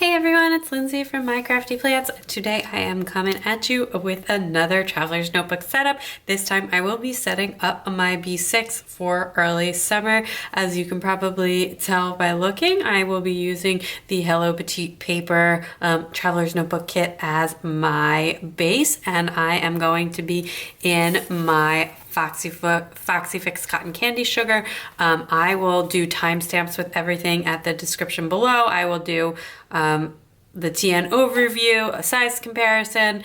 Hey everyone, it's Lindsay from My Crafty Plants. Today I am coming at you with another Traveler's Notebook setup. This time I will be setting up my B6 for early summer. As you can probably tell by looking, I will be using the Hello Petite Paper Traveler's Notebook kit as my base, and I am going to be in my Foxy Fix Cotton Candy Sugar. I will do timestamps with everything at the description below. I will do the TN overview, a size comparison,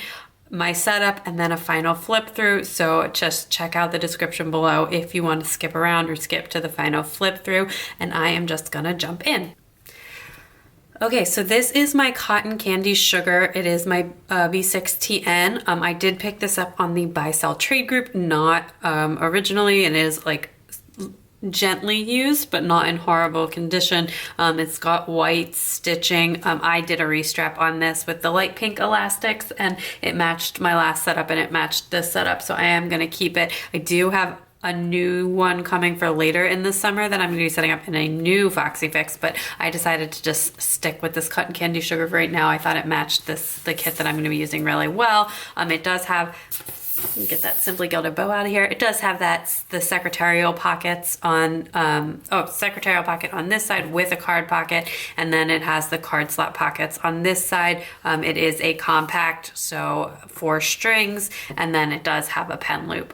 my setup, and then a final flip through. So just check out the description below if you want to skip around or skip to the final flip through, and I am just gonna jump in. Okay, so this is my cotton candy sugar. It is my B6TN. I did pick this up on the buy sell trade group, not originally. It is like gently used, but not in horrible condition. It's got white stitching. I did a restrap on this with the light pink elastics, and it matched my last setup and it matched this setup, so I am gonna keep it. I do have a new one coming for later in the summer that I'm going to be setting up in a new Foxy Fix, but I decided to just stick with this cotton candy sugar for right now. I thought it matched the kit that I'm going to be using really well. It does have, get that Simply Gilded bow out of here. It does have the secretarial pockets on, secretarial pocket on this side with a card pocket, and then it has the card slot pockets on this side. It is a compact, so 4 strings, and then it does have a pen loop.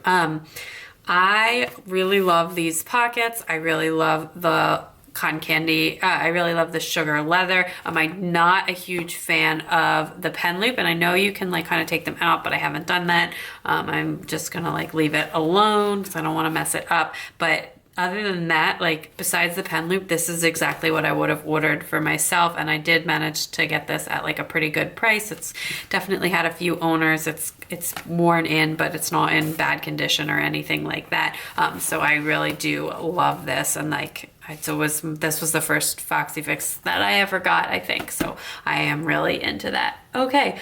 I really love these pockets. I really love the cotton candy. I really love the sugar leather. I'm not a huge fan of the pen loop, and I know you can like kind of take them out, but I haven't done that. I'm just gonna like leave it alone because I don't want to mess it up. But other than that, like besides the pen loop, this is exactly what I would have ordered for myself, and I did manage to get this at like a pretty good price. It's definitely had a few owners. It's worn in, but it's not in bad condition or anything like that. So I really do love this, and like this was the first Foxy Fix that I ever got, I think. So I am really into that. Okay,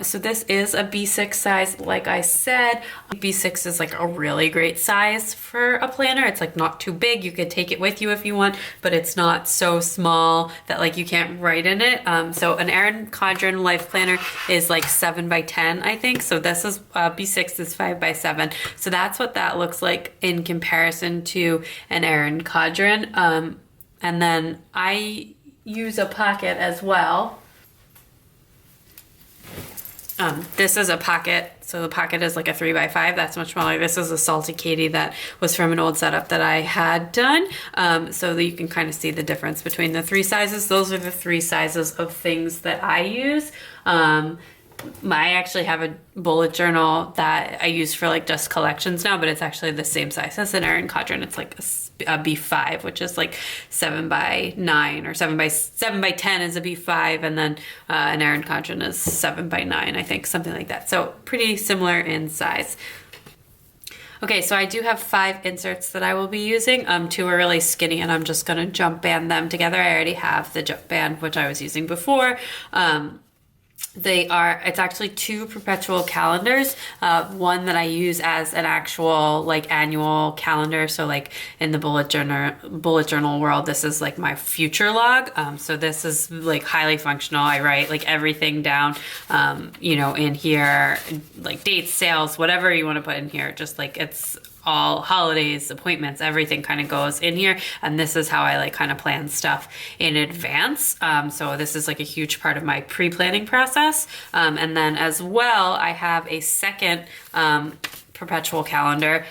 so this is a B6 size, like I said. B6 is like a really great size for a planner. It's like not too big. You could take it with you if you want, but it's not so small that like you can't write in it. So an Erin Condren Life Planner is like 7 by 10, I think. So this is B6 is 5 by 7. So that's what that looks like in comparison to an Erin Condren. And then I use a pocket as well. This is a pocket, so the pocket is like a 3 by 5. That's much smaller. This is a Salty Katie that was from an old setup that I had done, so that you can kind of see the difference between the 3 sizes. Those are the 3 sizes of things that I use. I actually have a bullet journal that I use for like just collections now, but it's actually the same size as an Erin Condren. It's like a B5, which is like 7 by 9, or 7 by 10 is a B5, and then an Erin Condren is 7 by 9, I think, something like that. So pretty similar in size. Okay, so I do have 5 inserts that I will be using. 2 are really skinny, and I'm just gonna jump band them together. I already have the jump band, which I was using before. It's actually 2 perpetual calendars. One that I use as an actual like annual calendar. So like in the bullet journal world, this is like my future log. So this is like highly functional. I write like everything down, in here, like dates, sales, whatever you want to put in here. Just like it's all holidays, appointments, everything kind of goes in here. And this is how I like kind of plan stuff in advance. So this is like a huge part of my pre-planning process. And then as well, I have a second perpetual calendar.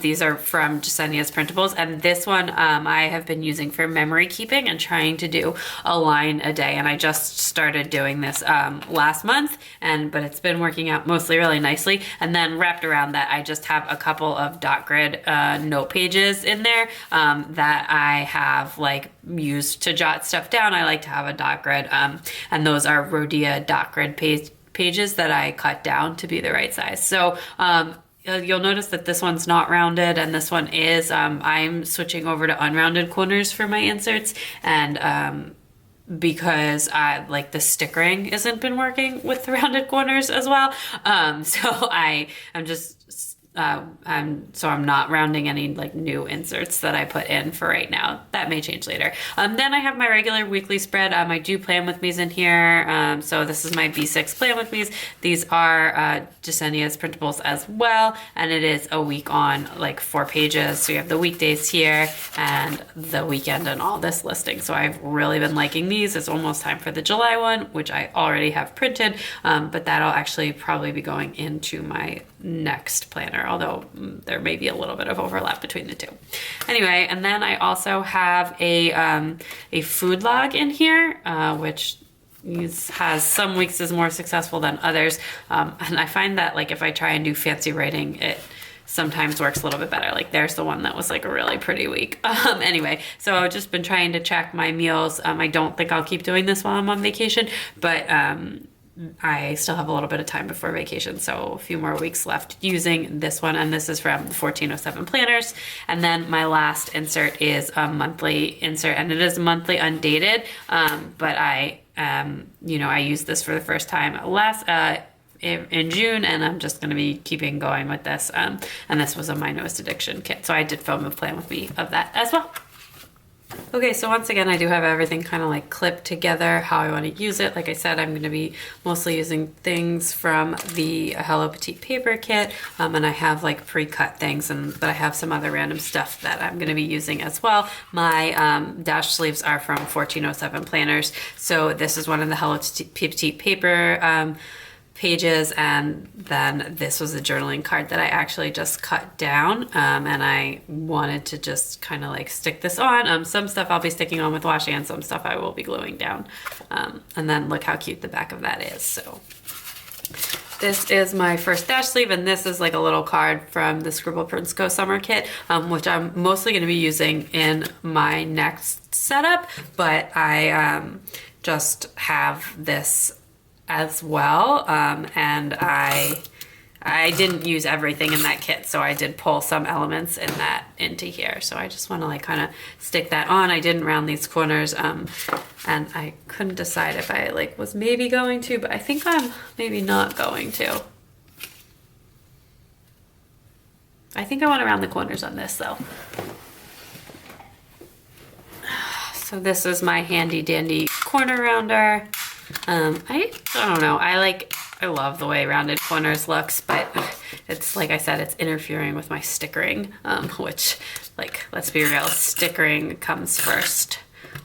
These are from Jasenia's Printables, and this one I have been using for memory keeping and trying to do a line a day, and I just started doing this last month, but it's been working out mostly really nicely. And then wrapped around that, I just have a couple of dot grid note pages in there that I have like used to jot stuff down. I like to have a dot grid, and those are Rhodia dot grid pages that I cut down to be the right size. So you'll notice that this one's not rounded, and this one is. I'm switching over to unrounded corners for my inserts, and because like the stickering hasn't been working with the rounded corners as well. So I'm just so I'm not rounding any like new inserts that I put in for right now. That may change later. Then I have my regular weekly spread. I do plan with me's in here. So this is my B6 plan with me's. These are Jasenia's printables as well, and it is a week on like 4 pages. So you have the weekdays here and the weekend and all this listing. So I've really been liking these. It's almost time for the July one, which I already have printed, but that'll actually probably be going into my next planner, although there may be a little bit of overlap between the two. Anyway, and then I also have a food log in here, which has some weeks is more successful than others. And I find that like if I try and do fancy writing, it sometimes works a little bit better. Like there's the one that was like a really pretty week. Anyway, so I've just been trying to track my meals. I don't think I'll keep doing this while I'm on vacation, but I still have a little bit of time before vacation, so a few more weeks left using this one, and this is from the 1407 planners. And then my last insert is a monthly insert, and it is monthly undated, but I used this for the first time in June, and I'm just going to be keeping going with this, and this was a My Newest Addiction kit, so I did film a plan with me of that as well. Okay, so once again, I do have everything kind of like clipped together how I want to use it. Like I said, I'm going to be mostly using things from the Hello Petite Paper kit, and I have like pre-cut things, but I have some other random stuff that I'm going to be using as well. My dash sleeves are from 1407 planners, so this is one of the Hello Petite Paper pages, and then this was a journaling card that I actually just cut down, and I wanted to just kind of like stick this on. Some stuff I'll be sticking on with washi, and some stuff I will be gluing down, and then look how cute the back of that is. So this is my first dash sleeve, and this is like a little card from the Scribble Prints Co summer kit, which I'm mostly going to be using in my next setup, but I just have this as well, and I didn't use everything in that kit, so I did pull some elements in that into here. So I just want to like kind of stick that on. I didn't round these corners, and I couldn't decide if I like was maybe going to, but I think I'm maybe not going to. I think I want to round the corners on this though. So this is my handy dandy corner rounder. I don't know. I love the way rounded corners looks, but it's like I said, it's interfering with my stickering, which, like, let's be real, stickering comes first.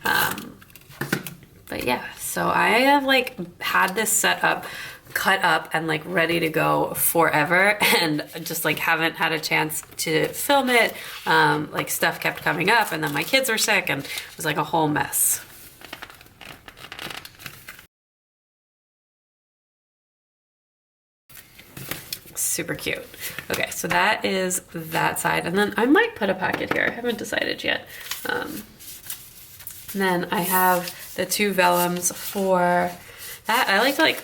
But yeah, so I have like had this set up, cut up, and like ready to go forever, and just like haven't had a chance to film it. Like stuff kept coming up, and then my kids were sick, and it was like a whole mess. Super cute. Okay, so that is that side, and then I might put a pocket here. I haven't decided yet. And then I have the 2 vellums for that. I like to like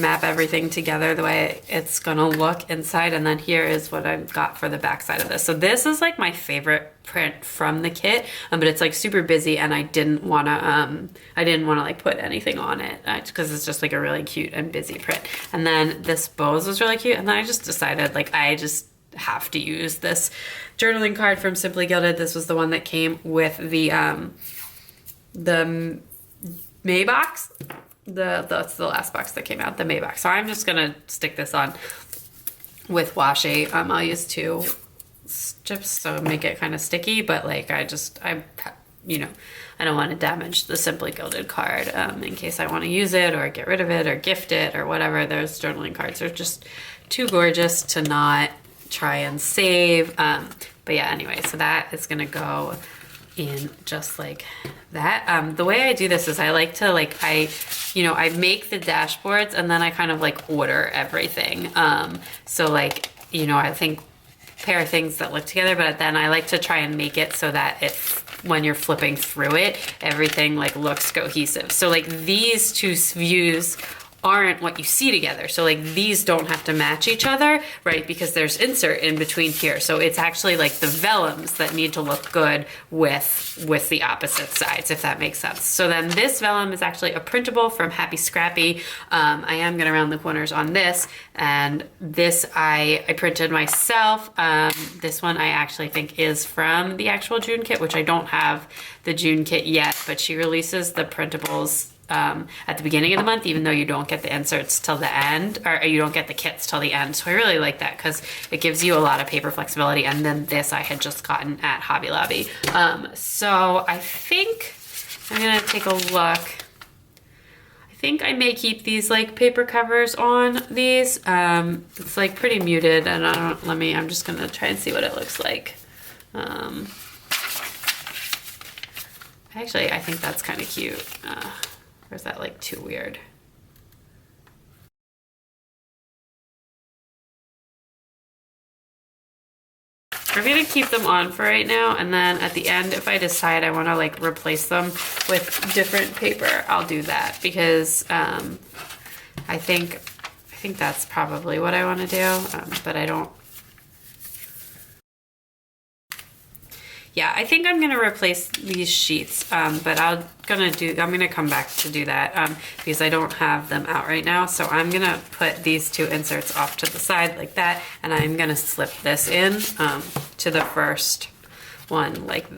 map everything together the way it's gonna look inside, and then here is what I've got for the back side of this. So this is like my favorite print from the kit, but it's like super busy, and I didn't wanna like put anything on it because it's just like a really cute and busy print. And then this bows was really cute, and then I just decided like I just have to use this journaling card from Simply Gilded. This was the one that came with the May box. That's the last box that came out, the May box. So I'm just gonna stick this on with washi. I'll use 2 strips so make it kind of sticky, but like I don't want to damage the Simply Gilded card in case I want to use it or get rid of it or gift it or whatever. Those journaling cards are just too gorgeous to not try and save. But yeah, anyway, so that is gonna go in just like that. The way I do this is I like to like, I make the dashboards and then I kind of like order everything. So like, I think pair things that look together, but then I like to try and make it so that when you're flipping through it, everything like looks cohesive. So like these 2 views aren't what you see together. So like these don't have to match each other, right? Because there's insert in between here. So it's actually like the vellums that need to look good with the opposite sides, if that makes sense. So then this vellum is actually a printable from Happie Scrappie. I am gonna round the corners on this, and this I printed myself. This one I actually think is from the actual June kit, which I don't have the June kit yet, but she releases the printables at the beginning of the month, even though you don't get the inserts till the end, or you don't get the kits till the end. So I really like that because it gives you a lot of paper flexibility. And then this I had just gotten at Hobby Lobby. So I think I'm gonna take a look. I think I may keep these like paper covers on these. It's like pretty muted, and I'm just gonna try and see what it looks like. Actually, I think that's kind of cute. Or is that like too weird? We're gonna keep them on for right now, and then at the end, if I decide I wanna like replace them with different paper, I'll do that, because I think that's probably what I wanna do, but I don't. Yeah, I think I'm gonna replace these sheets, but I'm gonna come back to do that because I don't have them out right now. So I'm gonna put these two inserts off to the side like that, and I'm gonna slip this in to the first one, like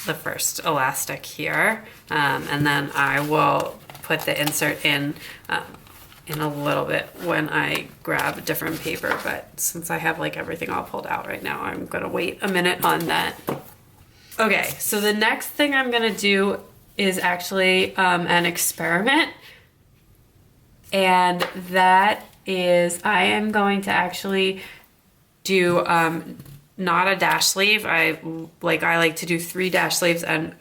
the first elastic here, and then I will put the insert in a little bit when I grab a different paper. But since I have like everything all pulled out right now, I'm gonna wait a minute on that. Okay, so the next thing I'm gonna do is actually an experiment, and that is I am going to actually do not a dash sleeve. I like to do 3 dash sleeves and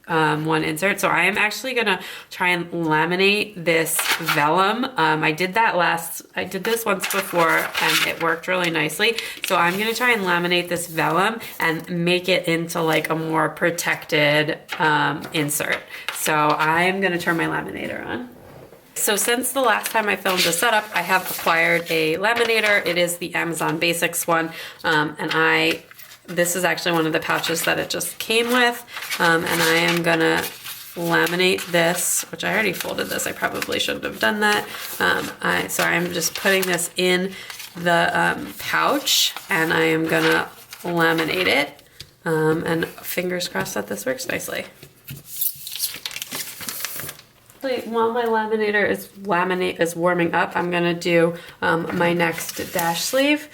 1 insert. So I am actually gonna try and laminate this vellum. I did this once before and it worked really nicely. So I'm gonna try and laminate this vellum and make it into like a more protected insert. So I'm gonna turn my laminator on. So since the last time I filmed a setup, I have acquired a laminator. It is the Amazon Basics one, and this is actually one of the pouches that it just came with, and I am gonna laminate this, which I already folded this. I probably shouldn't have done that. So I'm just putting this in the pouch, and I am gonna laminate it, and fingers crossed that this works nicely. While my laminator is warming up, I'm gonna do my next dash sleeve,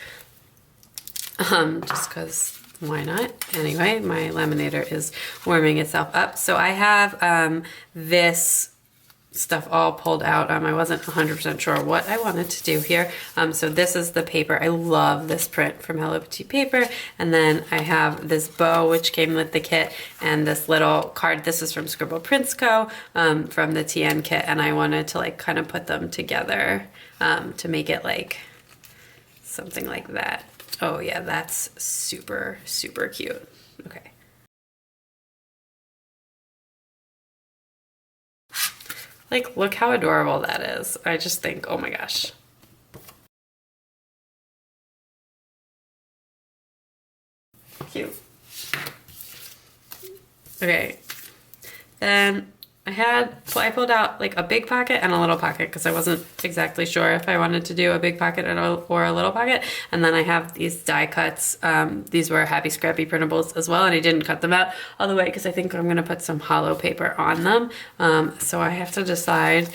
just because why not? Anyway, my laminator is warming itself up. So I have this stuff all pulled out. I wasn't 100% sure what I wanted to do here. So this is the paper. I love this print from Hello Petite Paper. And then I have this bow, which came with the kit, and this little card. This is from Scribble Prints Co, from the TN kit. And I wanted to like kind of put them together to make it like something like that. Oh yeah, that's super, super cute. Okay. Like, look how adorable that is. I just think, oh my gosh. Cute. Okay. Then I pulled out like a big pocket and a little pocket because I wasn't exactly sure if I wanted to do a big pocket or a little pocket. And then I have these die cuts. These were Happie Scrappie printables as well, and I didn't cut them out all the way because I think I'm gonna put some hollow paper on them. So I have to decide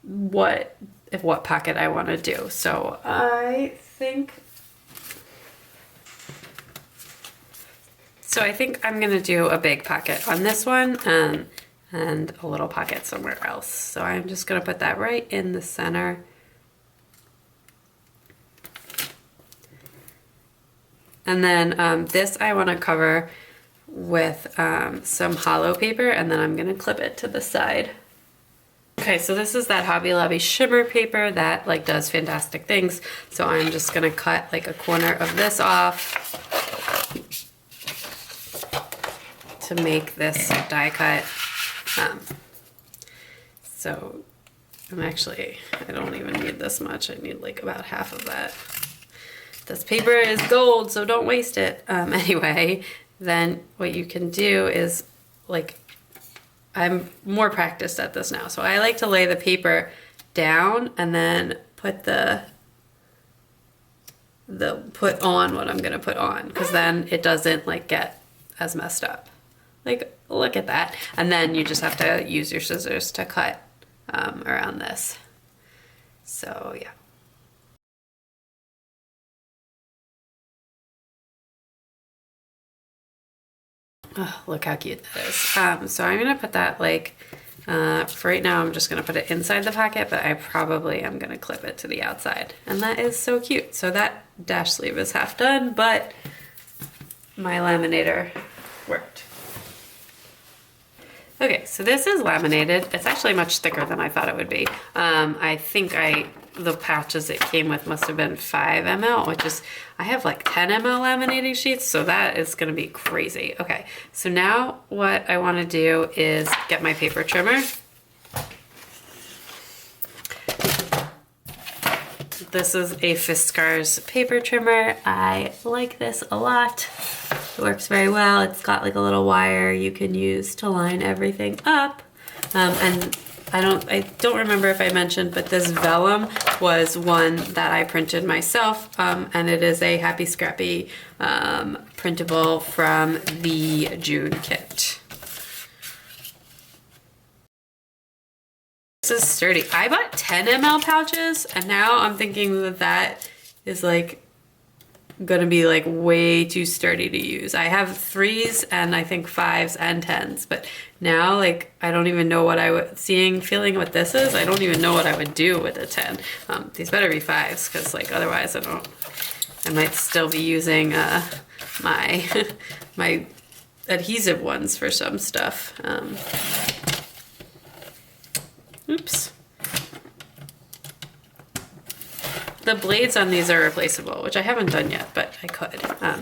what pocket I want to do. So I think I'm gonna do a big pocket on this one and a little pocket somewhere else. So I'm just gonna put that right in the center. And then this I wanna cover with some hollow paper, and then I'm gonna clip it to the side. Okay, so this is that Hobby Lobby shimmer paper that like does fantastic things. So I'm just gonna cut like a corner of this off to make this die cut. So And actually, I don't even need this much. I need like about half of that. This paper is gold, so don't waste it. Anyway, then what you can do is, like, I'm more practiced at this now. So I like to lay the paper down and then put put on what I'm gonna put on, because then it doesn't like get as messed up. Like, look at that. And then you just have to use your scissors to cut around this. So yeah. Oh, look how cute that is. So I'm gonna put that like, for right now I'm just gonna put it inside the pocket, but I probably am gonna clip it to the outside. And that is so cute. So that dash sleeve is half done, but my laminator worked. Okay, so this is laminated. It's actually much thicker than I thought it would be. I think the pouches it came with must have been 5 ml, which is, I have like 10 ml laminating sheets, so that is gonna be crazy. Okay, so now what I wanna do is get my paper trimmer. This is a Fiskars paper trimmer. I like this a lot. It works very well. It's got like a little wire you can use to line everything up. And I don't remember if I mentioned, but this vellum was one that I printed myself, and it is a Happie Scrappie printable from the June kit. This is sturdy. I bought 10 ml pouches, and now I'm thinking that that is like gonna be like way too sturdy to use. I have 3s and I think 5s and 10s, but now like I don't even know what I would, feeling what this is, I don't even know what I would do with a 10. These better be 5s, because like otherwise I might still be using my my adhesive ones for some stuff. Oops. The blades on these are replaceable, which I haven't done yet, but I could.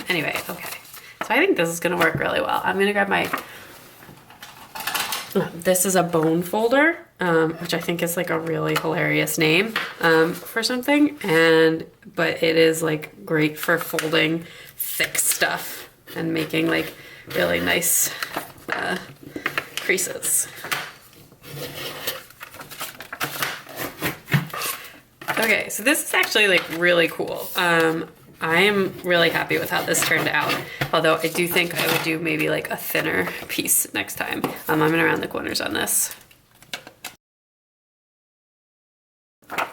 Anyway, okay. So I think this is gonna work really well. I'm gonna grab my, this is a bone folder, which I think is like a really hilarious name for something. But it is like great for folding thick stuff and making like really nice creases. Okay, so this is actually like really cool. I am really happy with how this turned out. Although I do think I would do maybe like a thinner piece next time. I'm gonna round the corners on this.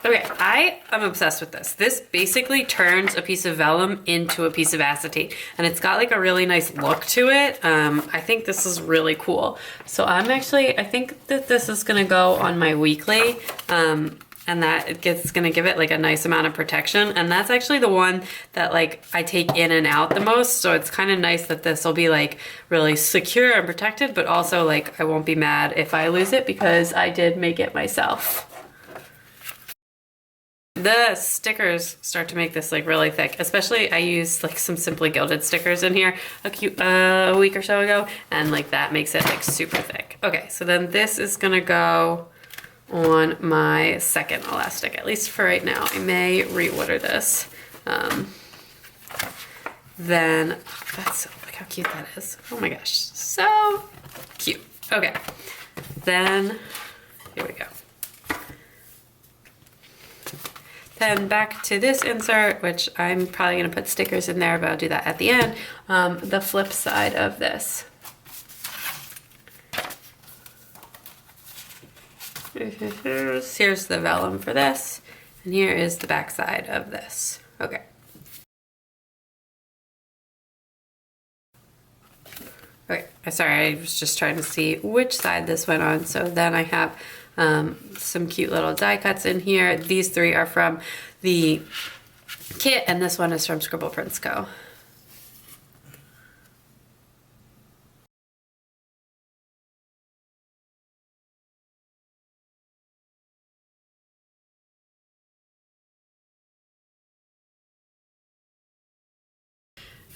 Okay, I am obsessed with this. This basically turns a piece of vellum into a piece of acetate, and it's got like a really nice look to it. I think this is really cool. So I think that this is gonna go on my weekly. And that it's gonna give it like a nice amount of protection. And that's actually the one that like I take in and out the most. So it's kind of nice that this will be like really secure and protected, but also like I won't be mad if I lose it because I did make it myself. The stickers start to make this like really thick, especially I used like some Simply Gilded stickers in here a week or so ago, and like that makes it like super thick. Okay, so then this is gonna go on my second elastic, at least for right now. I may reorder this. Then, look how cute that is. Oh my gosh, so cute. Okay, then, here we go. Then back to this insert, which I'm probably gonna put stickers in there, but I'll do that at the end. The flip side of this. Here's the vellum for this, and here is the back side of this. Okay. Okay, sorry, I was just trying to see which side this went on. So then I have some cute little die cuts in here. These 3 are from the kit, and this one is from Scribble Prints Co.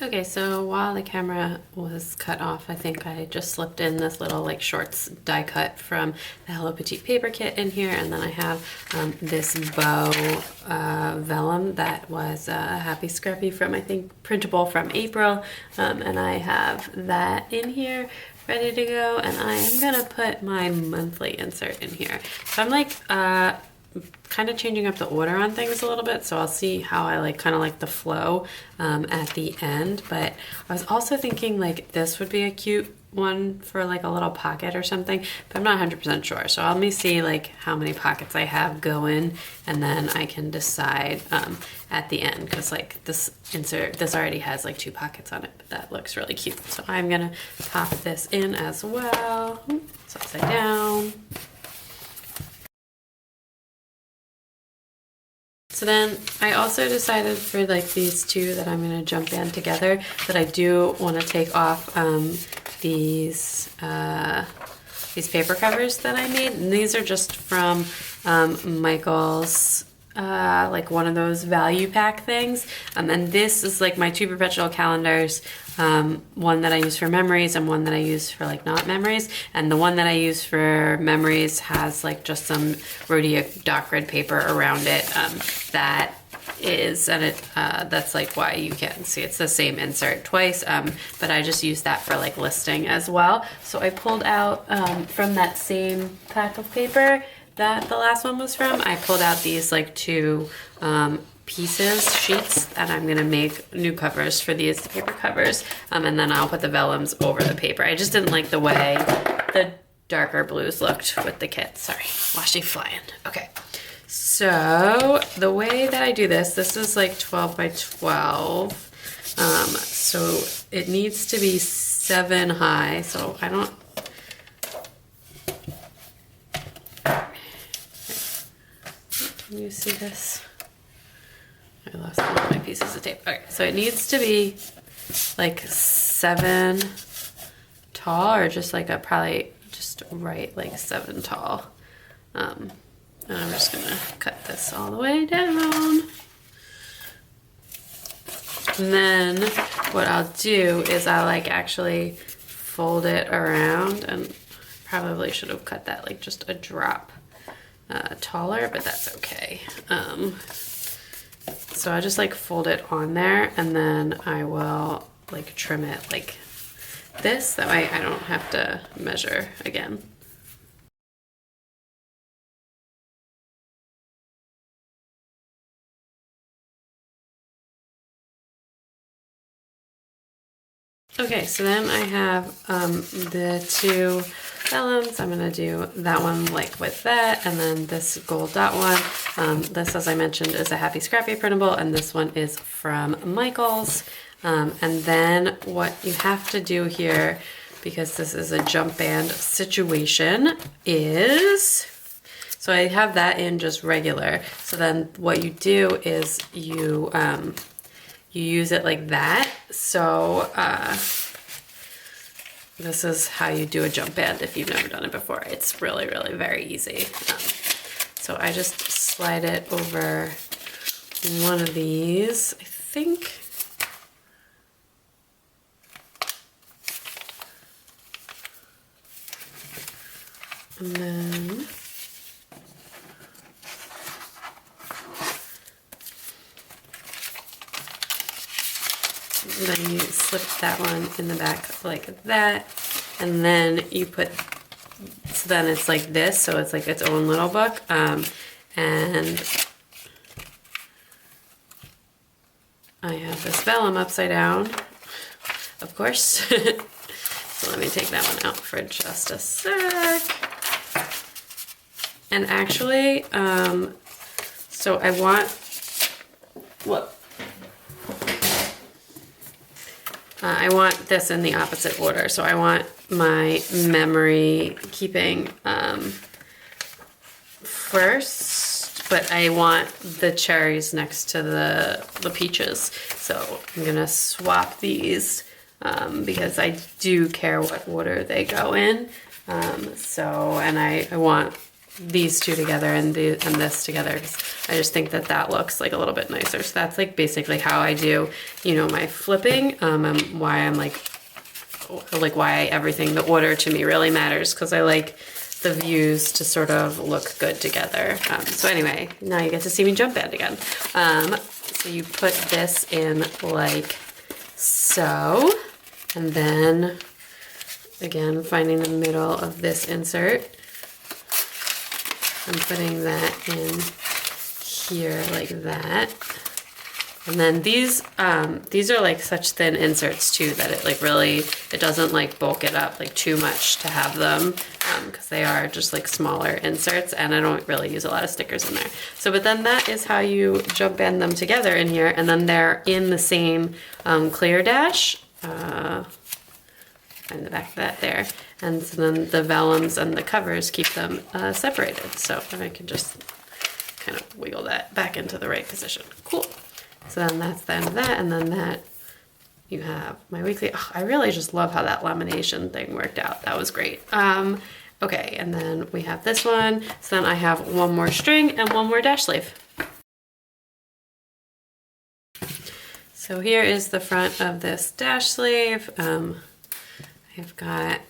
Okay, so while the camera was cut off, I think I just slipped in this little like shorts die cut from the Hello Petite Paper kit in here, and then I have this bow vellum that was Happie Scrappie from, I think, printable from April, and I have that in here ready to go, and I am gonna put my monthly insert in here. So I'm like kind of changing up the order on things a little bit, so I'll see how I like kind of like the flow at the end. But I was also thinking like this would be a cute one for like a little pocket or something, but I'm not 100% sure, so let me see like how many pockets I have going, and then I can decide at the end, because like this insert, this already has like 2 pockets on it, but that looks really cute. So I'm gonna pop this in as well. It's upside down. So then I also decided for like these 2 that I'm going to jump in together, that I do want to take off these paper covers that I made. And these are just from Michael's like one of those value pack things. And this is like my 2 perpetual calendars. One that I use for memories and one that I use for like not memories. And the one that I use for memories has like just some rhodia dock grid paper around it. That is, and it that's like why you can't see it's the same insert twice, but I just use that for like listing as well. So I pulled out from that same pack of paper that the last one was from, I pulled out these like 2 sheets, and I'm gonna make new covers for these paper covers, and then I'll put the vellums over the paper. I just didn't like the way the darker blues looked with the kit. Sorry, washi flying. Okay, so the way that I do this is like 12 by 12, so it needs to be 7 high, so I don't, can you see this? I lost one of my pieces of tape. Okay, so it needs to be like 7 tall, or just like a probably just right like 7 tall. And I'm just gonna cut this all the way down. And then what I'll do is I'll like actually fold it around, and probably should have cut that like just a drop taller, but that's okay. So I just like fold it on there, and then I will like trim it like this. That way I don't have to measure again. Okay, so then I have the 2 vellums. I'm gonna do that one like with that, and then this gold dot one. This, as I mentioned, is a Happie Scrappie printable, and this one is from Michael's. And then what you have to do here, because this is a jump band situation, is, so I have that in just regular. So then what you do is you use it like that. So this is how you do a jump band if you've never done it before. It's really, really very easy. So I just slide it over one of these, I think. And then you slip that one in the back like that, and then you put, so then it's like this, so it's like its own little book, and I have this vellum upside down, of course. So let me take that one out for just a sec. And actually, so I want, look, I want this in the opposite order. So I want my memory keeping first, but I want the cherries next to the peaches. So I'm gonna swap these because I do care what order they go in. And I want these two together and this together, because I just think that that looks like a little bit nicer. So that's like basically how I do, you know, my flipping, and why I'm like why everything, the order to me really matters, because I like the views to sort of look good together. So anyway, now you get to see me jump band again. So you put this in like so, and then again, finding the middle of this insert, I'm putting that in here like that. And then these are like such thin inserts too that it like really, it doesn't like bulk it up like too much to have them, because they are just like smaller inserts, and I don't really use a lot of stickers in there. So, but then that is how you jump band them together in here, and then they're in the same clear dash. Find the back of that there. And so then the vellums and the covers keep them separated. So I can just kind of wiggle that back into the right position. Cool. So then that's the end of that, and then that you have my weekly. Oh, I really just love how that lamination thing worked out. That was great. Okay, and then we have this one. So then I have one more string and one more dash sleeve. So here is the front of this dash sleeve. I've got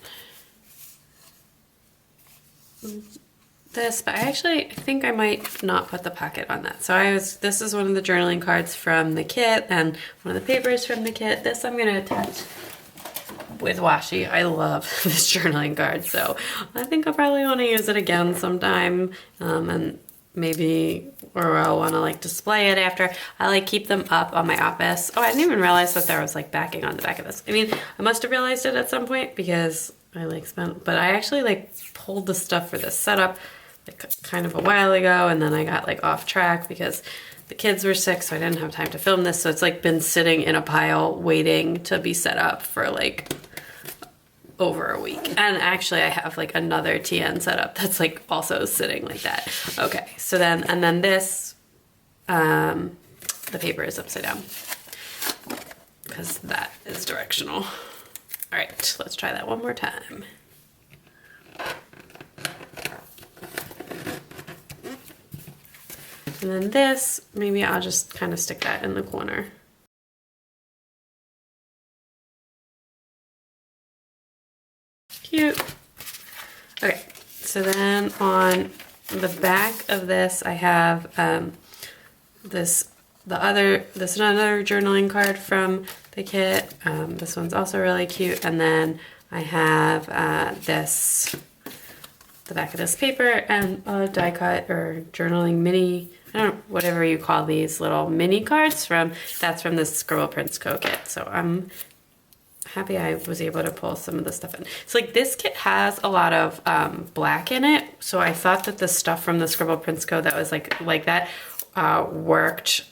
this, but I think I might not put the pocket on that. So this is one of the journaling cards from the kit and one of the papers from the kit. This I'm gonna attach with washi. I love this journaling card, so I think I'll probably want to use it again sometime, and maybe, or I'll want to like display it after. I like keep them up on my office. Oh, I didn't even realize that there was like backing on the back of this. I mean, I must have realized it at some point because I like but I actually like pulled the stuff for this setup like kind of a while ago, and then I got like off track because the kids were sick, so I didn't have time to film this. So it's like been sitting in a pile waiting to be set up for like over a week. And actually I have like another TN setup that's like also sitting like that. Okay, so then, and then this, the paper is upside down because that is directional. All right, let's try that one more time. And then this, maybe I'll just kind of stick that in the corner. Cute. Okay, so then on the back of this, I have this is another journaling card from the kit. This one's also really cute. And then I have the back of this paper and a die cut or journaling mini, I don't know, whatever you call these little mini cards that's from the Scribble Prints Co kit. So I'm happy I was able to pull some of the stuff in. So like this kit has a lot of black in it. So I thought that the stuff from the Scribble Prints Co that was like that worked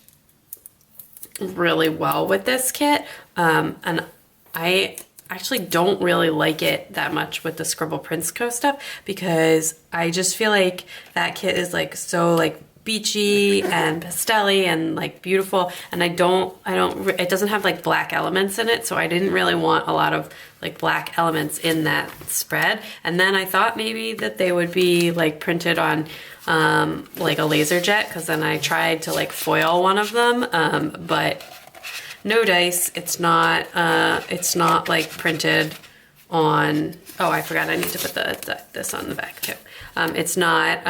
really well with this kit. And I actually don't really like it that much with the Scribble Prints Co stuff because I just feel like that kit is like so like beachy and pastel-y and like beautiful, and it doesn't have like black elements in it, so I didn't really want a lot of like black elements in that spread. And then I thought maybe that they would be like printed on like a laser jet, because then I tried to like foil one of them, but no dice. It's not like printed on, oh, I forgot I need to put this on the back too. It's not,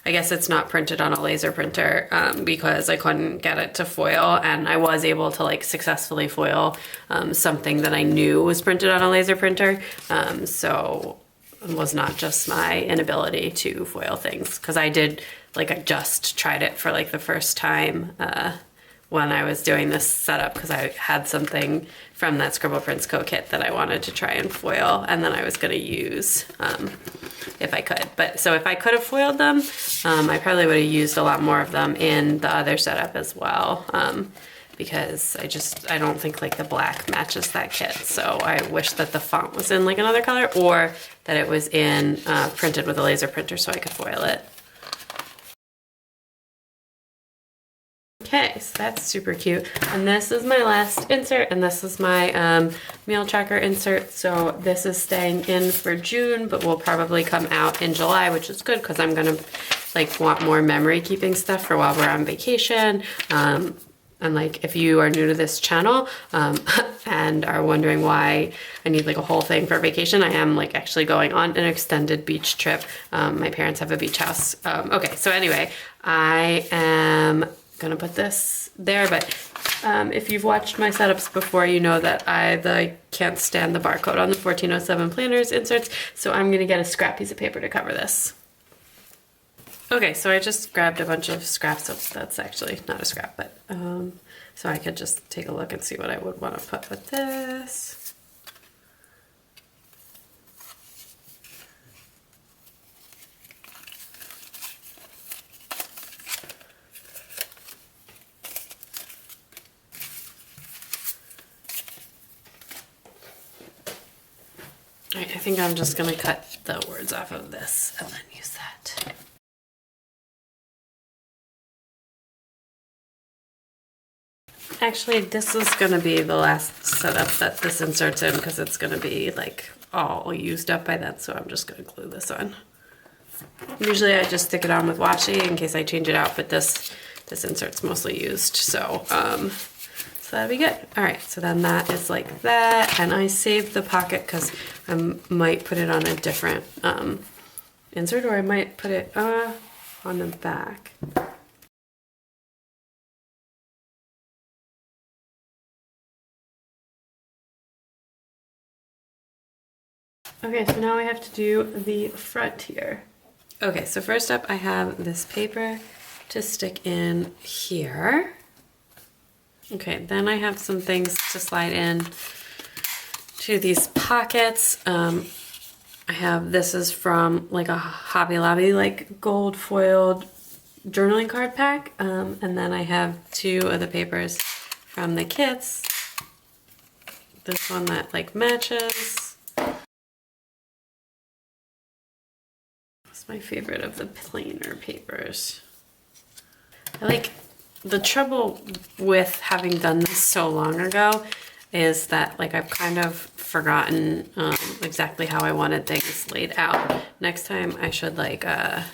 I guess it's not printed on a laser printer because I couldn't get it to foil, and I was able to like successfully foil something that I knew was printed on a laser printer. So it was not just my inability to foil things, because I just tried it for like the first time when I was doing this setup, because I had something from that Scribble Prints Co kit that I wanted to try and foil, and then I was going to use if I could. But so if I could have foiled them, I probably would have used a lot more of them in the other setup as well, because I don't think like the black matches that kit. So I wish that the font was in like another color, or that it was in printed with a laser printer so I could foil it. Okay, so that's super cute. And this is my last insert, and this is my meal tracker insert. So this is staying in for June, but will probably come out in July, which is good because I'm gonna like want more memory keeping stuff for while we're on vacation. And like if you are new to this channel and are wondering why I need like a whole thing for vacation, I am like actually going on an extended beach trip. My parents have a beach house. Okay, so anyway, I am gonna put this there, but if you've watched my setups before, you know that I can't stand the barcode on the 1407 planners inserts, so I'm gonna get a scrap piece of paper to cover this. Okay, so I just grabbed a bunch of scraps. So that's actually not a scrap, but so I could just take a look and see what I would want to put with this. All right, I think I'm just gonna cut the words off of this and then use that. Actually, this is gonna be the last setup that this inserts in because it's gonna be like all used up by then, so I'm just gonna glue this on. Usually I just stick it on with washi in case I change it out, but this insert's mostly used, so so that'll be good. All right, so then that is like that, and I saved the pocket because I might put it on a different insert, or I might put it on the back. Okay, so now we have to do the front here. Okay, so first up I have this paper to stick in here. Okay, then I have some things to slide in to these pockets. I have, this is from like a Hobby Lobby, like gold foiled journaling card pack. And then I have two of the papers from the kits. This one that like matches. It's my favorite of the plainer papers. I like, the trouble with having done this so long ago is that like I've kind of forgotten exactly how I wanted things laid out. Next time I should like I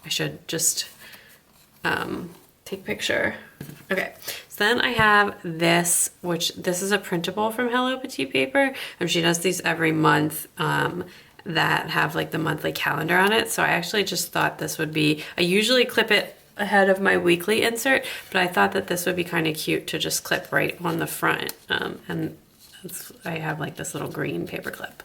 should just take a picture. Okay, so then I have this, which this is a printable from Hello Petite Paper, and she does these every month that have like the monthly calendar on it. So I actually just thought this would be, I usually clip it ahead of my weekly insert, but I thought that this would be kind of cute to just clip right on the front. And I have like this little green paper clip.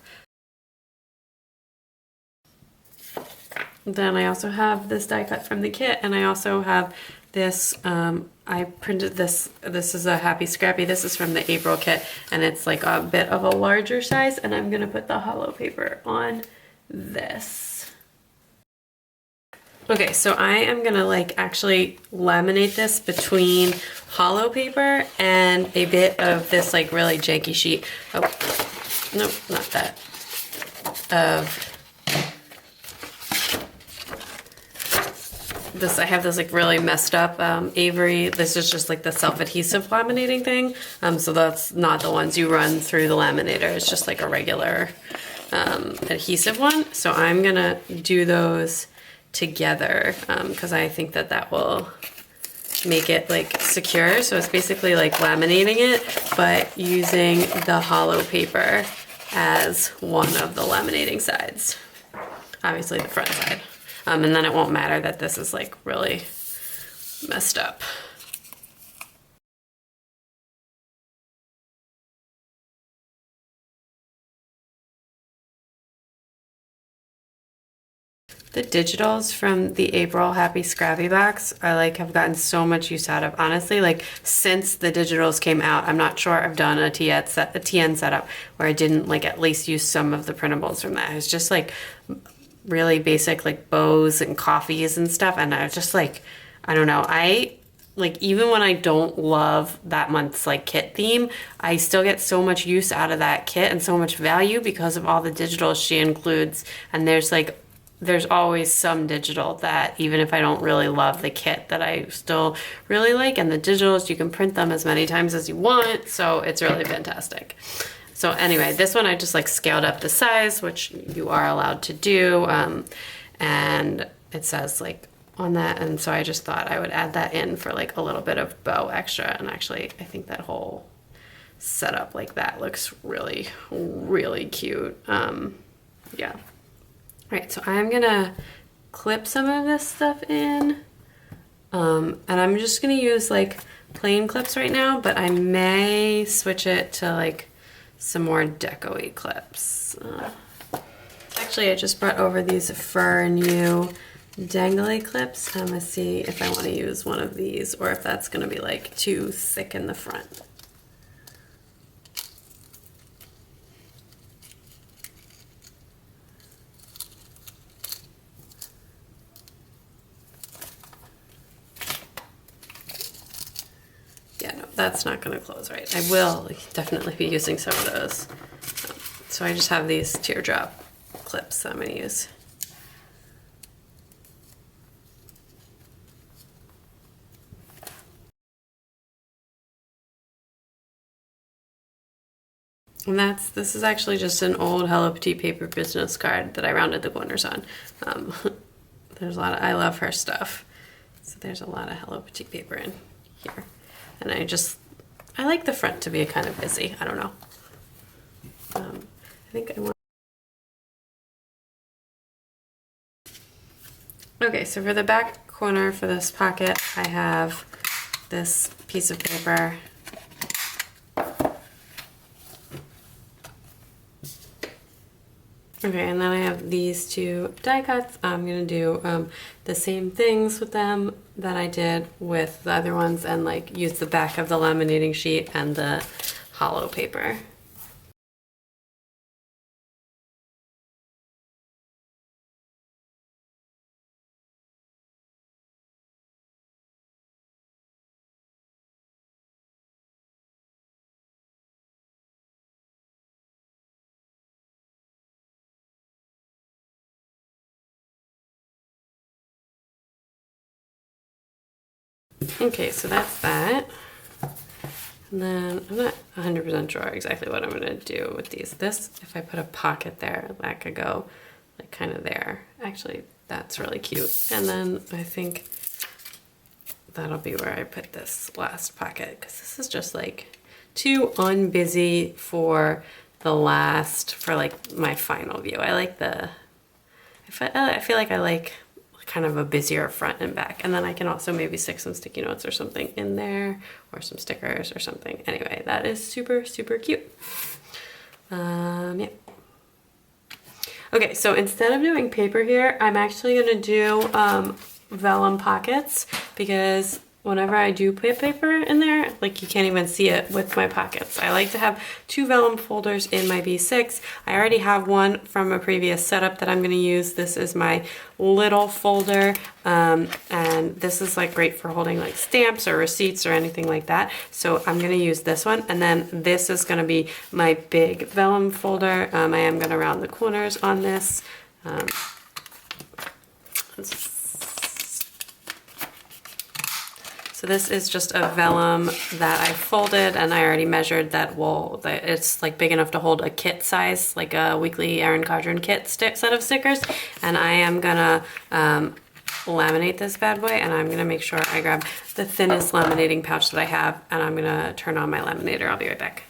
Then I also have this die cut from the kit, and I also have this, I printed this, this is a Happie Scrappie, this is from the April kit, and it's like a bit of a larger size, and I'm gonna put the hollow paper on this. Okay, so I am gonna like actually laminate this between hollow paper and a bit of this like really janky sheet. Oh, nope, not that. Of this, I have this like really messed up Avery. This is just like the self-adhesive laminating thing. So that's not the ones you run through the laminator. It's just like a regular adhesive one. So I'm gonna do those together because I think that that will make it like secure. So it's basically like laminating it, but using the hollow paper as one of the laminating sides. Obviously the front side. And then it won't matter that this is like really messed up. The digitals from the April Happie Scrappie box I like have gotten so much use out of. Honestly, like since the digitals came out, I'm not sure I've done a TN setup where I didn't like at least use some of the printables from that. It's just like really basic like bows and coffees and stuff, and I was just like, I don't know, I like even when I don't love that month's like kit theme, I still get so much use out of that kit and so much value because of all the digitals she includes. And there's like there's always some digital that even if I don't really love the kit that I still really like, and the digitals, you can print them as many times as you want, so it's really fantastic. So anyway, this one I just like scaled up the size, which you are allowed to do, and it says like on that, and so I just thought I would add that in for like a little bit of bow extra, and actually I think that whole setup like that looks really, really cute. Yeah. All right, so I'm gonna clip some of this stuff in, and I'm just gonna use like plain clips right now, but I may switch it to like some more deco-y clips. Actually, I just brought over these Fur New dangly clips. I'm gonna see if I wanna use one of these or if that's gonna be like too thick in the front. Yeah, no, that's not going to close right. I will definitely be using some of those. So I just have these teardrop clips that I'm going to use. And this is actually just an old Hello Petite Paper business card that I rounded the corners on. There's a lot of, I love her stuff. So there's a lot of Hello Petite Paper in here. And I like the front to be kind of busy. I don't know. I think I want. Okay, so for the back corner for this pocket, I have this piece of paper. Okay, and then I have these two die cuts. I'm gonna do the same things with them that I did with the other ones and like use the back of the laminating sheet and the hollow paper. Okay, so that's that. And then I'm not 100% sure exactly what I'm gonna do with these. This, if I put a pocket there, that could go like kind of there. Actually, that's really cute. And then I think that'll be where I put this last pocket, because this is just like too unbusy for the last, for like my final view. I like the, I feel like I like kind of a busier front and back. And then I can also maybe stick some sticky notes or something in there, or some stickers or something. Anyway, that is super, super cute. Yeah. Okay, so instead of doing paper here, I'm actually gonna do vellum pockets, because whenever I do put paper in there, like you can't even see it with my pockets. I like to have 2 vellum folders in my B6. I already have one from a previous setup that I'm gonna use. This is my little folder, and this is like great for holding like stamps or receipts or anything like that. So I'm gonna use this one, and then this is gonna be my big vellum folder. I am gonna round the corners on this. So this is just a vellum that I folded, and I already measured that it's like big enough to hold a kit size, like a weekly Erin Codron kit set of stickers. And I am gonna laminate this bad boy, and I'm gonna make sure I grab the thinnest laminating pouch that I have, and I'm gonna turn on my laminator. I'll be right back.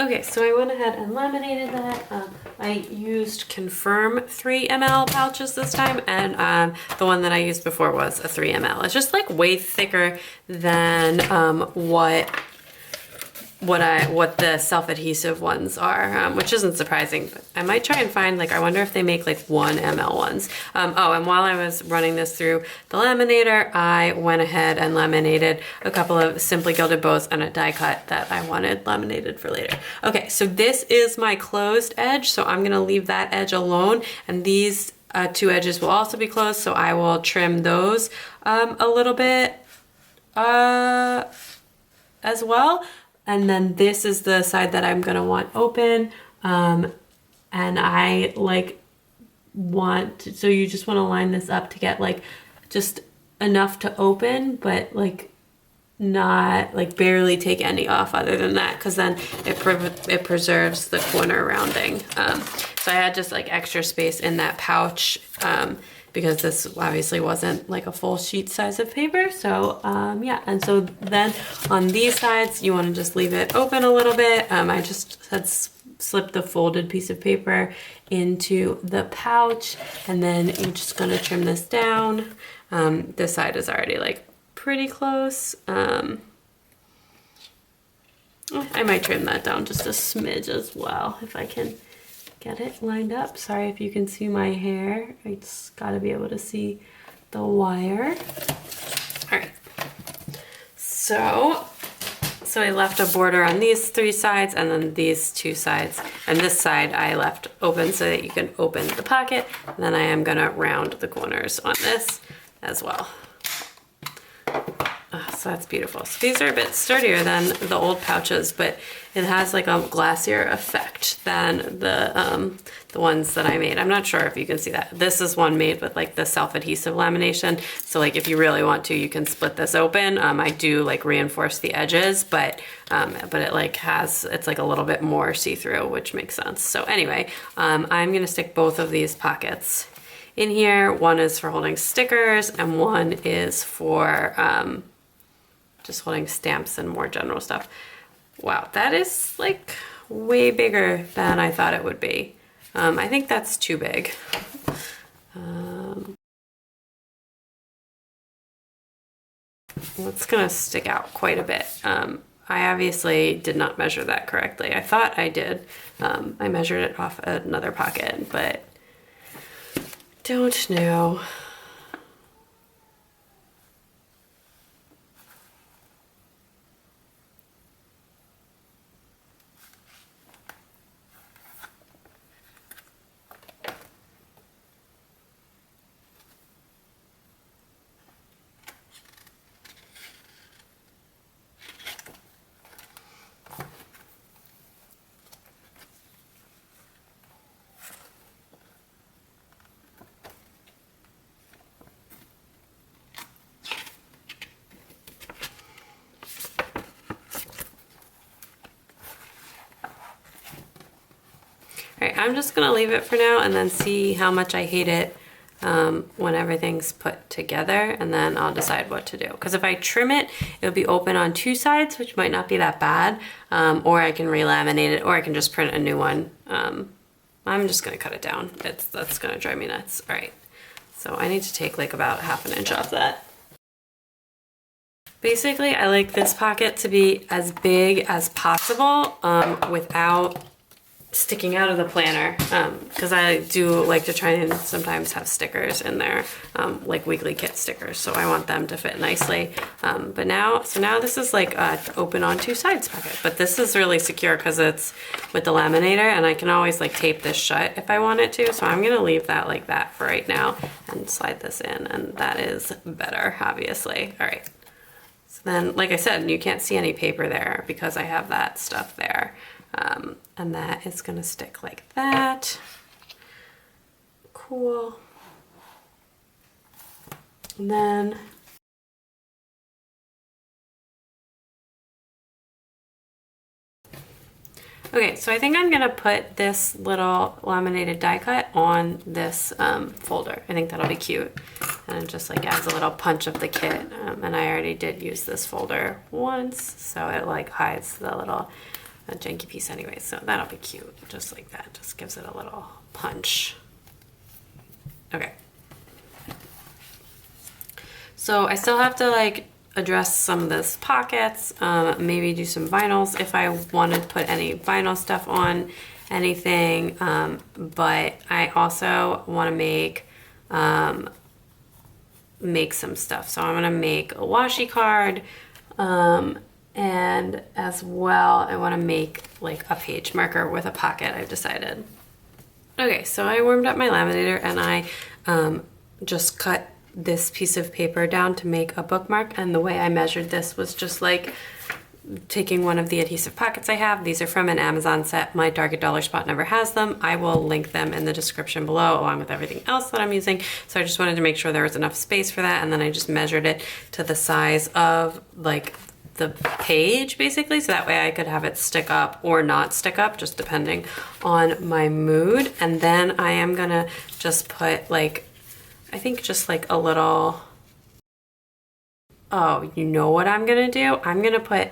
Okay, so I went ahead and laminated that. I used Confirm 3 ml pouches this time, and the one that I used before was a 3 ml. It's just like way thicker than what the self-adhesive ones are, which isn't surprising. But I might try and find, like, I wonder if they make like 1 ml ones. Oh, and while I was running this through the laminator, I went ahead and laminated a couple of Simply Gilded bows and a die cut that I wanted laminated for later. Okay, so this is my closed edge, so I'm gonna leave that edge alone, and these 2 edges will also be closed, so I will trim those a little bit. as well. And then this is the side that I'm gonna want open. And I like so you just want to line this up to get like just enough to open, but like not like barely take any off other than that, because then it preserves the corner rounding. So I had just like extra space in that pouch because this obviously wasn't like a full sheet size of paper. So yeah, and so then on these sides you want to just leave it open a little bit. I just had slipped the folded piece of paper into the pouch, and then you're just gonna trim this down. This side is already like pretty close. I might trim that down just a smidge as well if I can get it lined up. Sorry if you can see my hair. I just gotta be able to see the wire. All right, so I left a border on these 3 sides and then these 2 sides, and this side I left open so that you can open the pocket. And then I am gonna round the corners on this as well. So that's beautiful. So these are a bit sturdier than the old pouches, but it has like a glassier effect than the ones that I made. I'm not sure if you can see that. This is one made with like the self-adhesive lamination. So like if you really want to, you can split this open. I do like reinforce the edges, but it like it's like a little bit more see-through, which makes sense. So anyway, I'm gonna stick both of these pockets in here. One is for holding stickers and one is for just holding stamps and more general stuff. Wow, that is like way bigger than I thought it would be. I think that's too big. It's gonna stick out quite a bit. I obviously did not measure that correctly. I thought I did. I measured it off another pocket, but don't know. All right, I'm just gonna leave it for now and then see how much I hate it when everything's put together, and then I'll decide what to do. Because if I trim it, it'll be open on 2 sides, which might not be that bad, or I can relaminate it, or I can just print a new one. I'm just gonna cut it down. That's gonna drive me nuts. All right, so I need to take like about ½ an inch off that. Basically, I like this pocket to be as big as possible without sticking out of the planner, because I do like to try and sometimes have stickers in there, like weekly kit stickers, so I want them to fit nicely. But now this is like open on 2 sides pocket, but this is really secure because it's with the laminator, and I can always like tape this shut if I want it to, so I'm gonna leave that like that for right now and slide this in, and that is better, obviously. All right, so then like I said, you can't see any paper there because I have that stuff there. And that is gonna stick like that. Cool. And then okay, so I think I'm gonna put this little laminated die cut on this folder. I think that'll be cute, and it just like adds a little punch of the kit. And I already did use this folder once, so it like hides the little janky piece anyway, so that'll be cute, just like that. Just gives it a little punch. Okay. So I still have to like address some of those pockets, maybe do some vinyls if I wanted to put any vinyl stuff on anything, but I also want to make some stuff. So I'm gonna make a washi card, and as well, I want to make like a page marker with a pocket, I've decided. Okay, so I warmed up my laminator, and I just cut this piece of paper down to make a bookmark, and the way I measured this was just like taking one of the adhesive pockets I have. These are from an Amazon set. My Target Dollar Spot never has them. I will link them in the description below along with everything else that I'm using. So I just wanted to make sure there was enough space for that, and then I just measured it to the size of like the page basically, so that way I could have it stick up or not stick up, just depending on my mood. And then I am gonna just put like, I think just like a little, oh, you know what I'm gonna do? I'm gonna put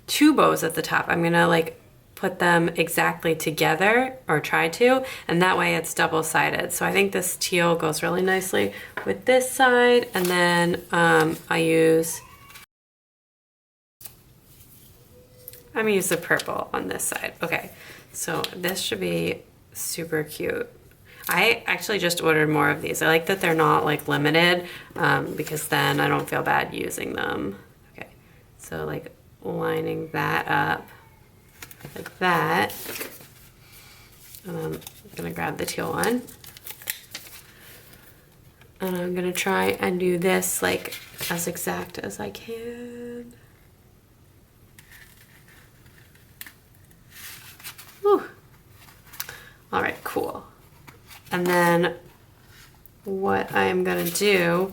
2 bows at the top. I'm gonna like put them exactly together, or try to, and that way it's double-sided. So I think this teal goes really nicely with this side, and then I'm gonna use the purple on this side. Okay, so this should be super cute. I actually just ordered more of these. I like that they're not like limited, because then I don't feel bad using them. Okay, so like lining that up like that. And I'm gonna grab the teal one. And I'm gonna try and do this like as exact as I can. Whew. All right, cool. And then what I'm gonna do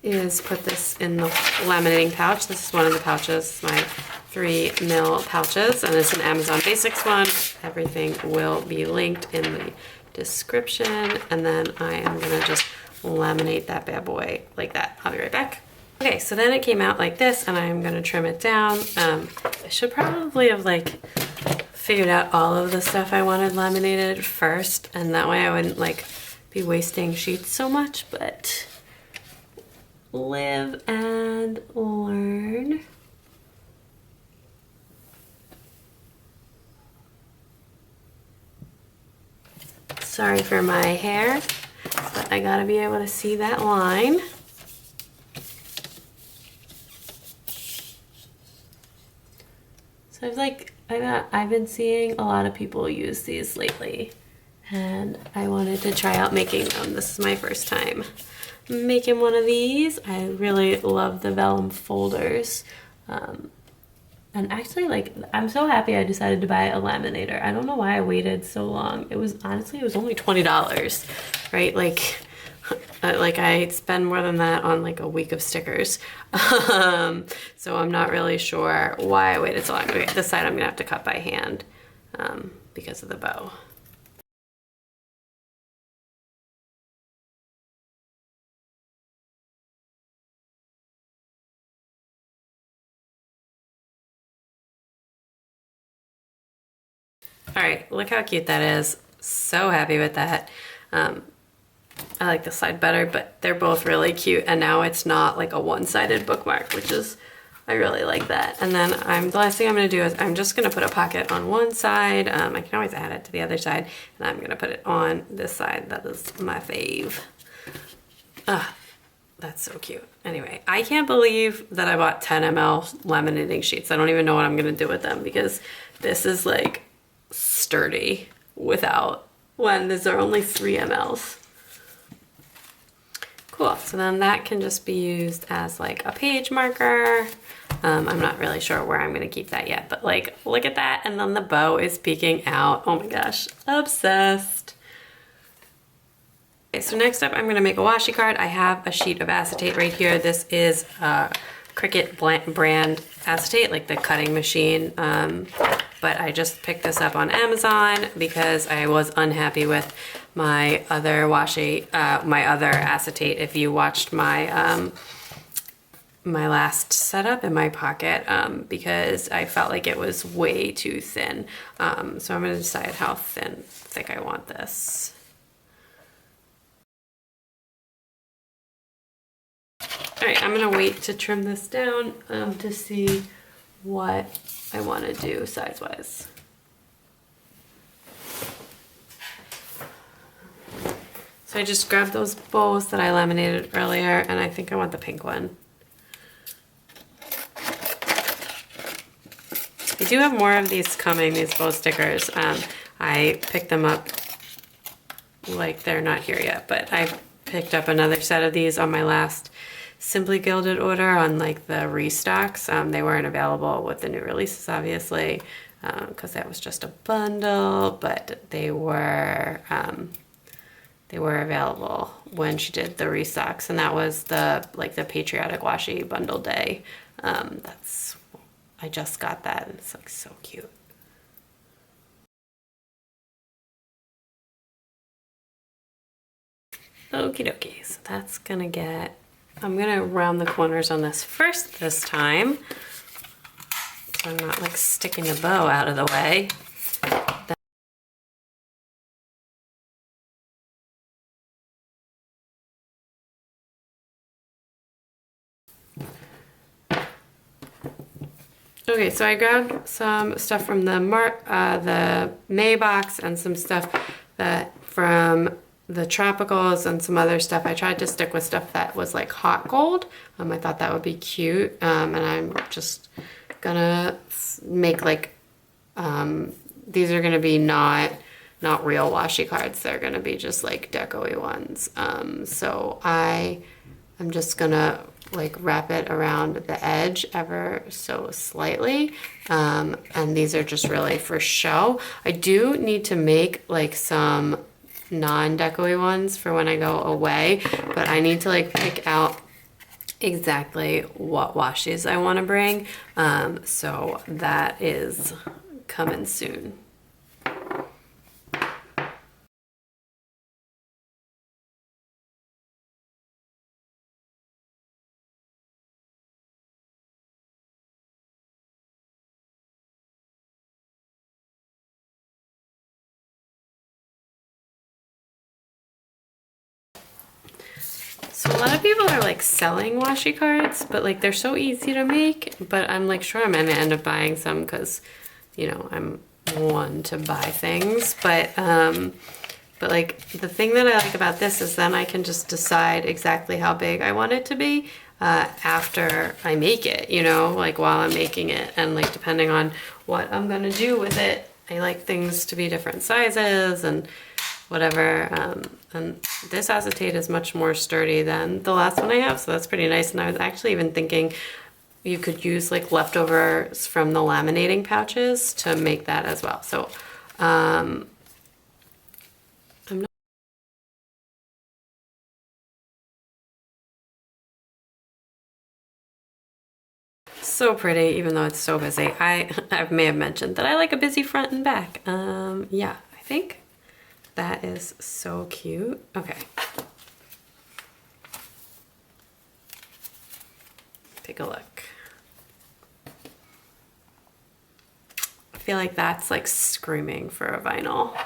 is put this in the laminating pouch. This is one of the pouches, my 3mm pouches, and it's an Amazon Basics one. Everything will be linked in the description. And then I am gonna just laminate that bad boy like that. I'll be right back. Okay, so then it came out like this, and I'm gonna trim it down. I should probably have like figured out all of the stuff I wanted laminated first, and that way I wouldn't like be wasting sheets so much, but live and learn. Sorry for my hair, but I gotta be able to see that line. So I've been seeing a lot of people use these lately, and I wanted to try out making them. This is my first time making one of these. I really love the Vellum Folders. And actually, like, I'm so happy I decided to buy a laminator. I don't know why I waited so long. It was only $20, right? Like I spend more than that on like a week of stickers. So I'm not really sure why I waited so long. Okay, this side I'm gonna have to cut by hand because of the bow. All right, look how cute that is. So happy with that. I like this side better, but they're both really cute. And now it's not like a one-sided bookmark, which is, I really like that. And then the last thing I'm gonna do is I'm just gonna put a pocket on one side. I can always add it to the other side, and I'm gonna put it on this side. That is my fave. Ah, that's so cute. Anyway, I can't believe that I bought 10 ml laminating sheets. I don't even know what I'm gonna do with them, because this is like sturdy without, when these are only 3 mLs. Cool, so then that can just be used as like a page marker. I'm not really sure where I'm gonna keep that yet, but like, look at that, and then the bow is peeking out. Oh my gosh, obsessed. Okay, so next up I'm gonna make a washi card. I have a sheet of acetate right here. This is Cricut brand acetate, like the cutting machine. But I just picked this up on Amazon because I was unhappy with my other my other acetate. If you watched my my last setup in my pocket, because I felt like it was way too thin. So I'm gonna decide how thick I want this. All right, I'm gonna wait to trim this down to see what I want to do size-wise. So I just grabbed those bows that I laminated earlier, and I think I want the pink one. I do have more of these coming, these bow stickers. I picked them up, like they're not here yet, but I picked up another set of these on my last Simply Gilded order on like the restocks. They weren't available with the new releases, obviously, because that was just a bundle, but they were available when she did the restocks, and that was the Patriotic Washi Bundle Day. I just got that, and it's like so cute. Okie dokie, so that's gonna I'm gonna round the corners on this first this time, so I'm not like sticking a bow out of the way. Okay, so I grabbed some stuff from the May box and some stuff from the Tropicals and some other stuff. I tried to stick with stuff that was like hot gold. I thought that would be cute, and I'm just gonna make like these are gonna be not real washi cards. They're gonna be just like deco-y ones. So I'm just gonna like wrap it around the edge ever so slightly, and these are just really for show. I do need to make like some non-deco-y ones for when I go away, but I need to like pick out exactly what washes I want to bring, so that is coming soon. So a lot of people are like selling washi cards, but like they're so easy to make, but I'm like sure I'm gonna end up buying some because, you know, I'm one to buy things, but like the thing that I like about this is then I can just decide exactly how big I want it to be after I make it, you know, like while I'm making it, and like depending on what I'm gonna do with it, I like things to be different sizes and whatever, and this acetate is much more sturdy than the last one I have, so that's pretty nice. And I was actually even thinking you could use like leftovers from the laminating pouches to make that as well. So I'm not so pretty, even though it's so busy. I may have mentioned that I like a busy front and back. Yeah, I think that is so cute. Okay. Take a look. I feel like that's like screaming for a vinyl.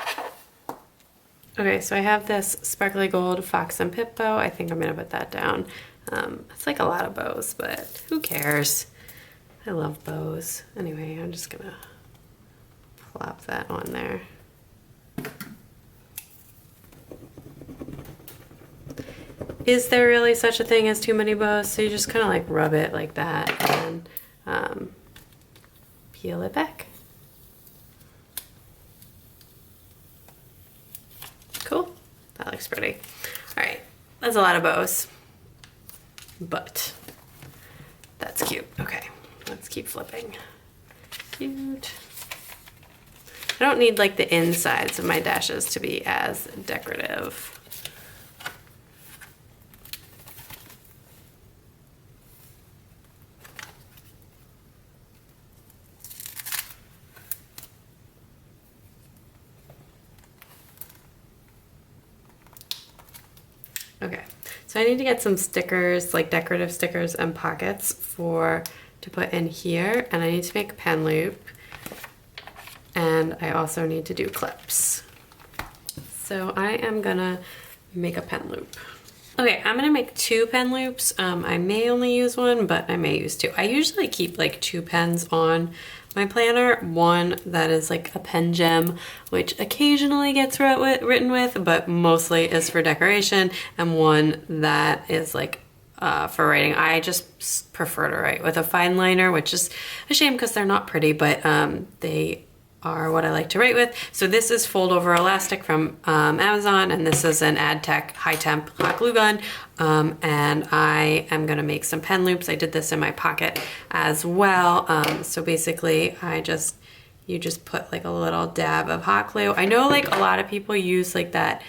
Okay, so I have this sparkly gold Fox and Pip bow. I think I'm gonna put that down. It's like a lot of bows, but who cares? I love bows. Anyway, I'm just gonna plop that on there. Is there really such a thing as too many bows? So you just kind of like rub it like that and peel it back. Cool. That looks pretty. All right, that's a lot of bows, but that's cute. Okay, let's keep flipping. Cute. I don't need like the insides of my dashes to be as decorative. Okay, so I need to get some stickers, like decorative stickers and pockets to put in here, and I need to make a pen loop, and I also need to do clips. So I am gonna make a pen loop. Okay, I'm gonna make 2 pen loops. I may only use 1, but I may use 2. I usually keep like 2 pens on my planner, one that is like a pen gem, which occasionally gets written with, but mostly is for decoration, and one that is like for writing. I just prefer to write with a fine liner, which is a shame because they're not pretty, but they are what I like to write with. So this is fold over elastic from Amazon, and this is an AdTech high temp hot glue gun. And I am gonna make some pen loops. I did this in my pocket as well. So basically you just put like a little dab of hot glue. I know like a lot of people use like that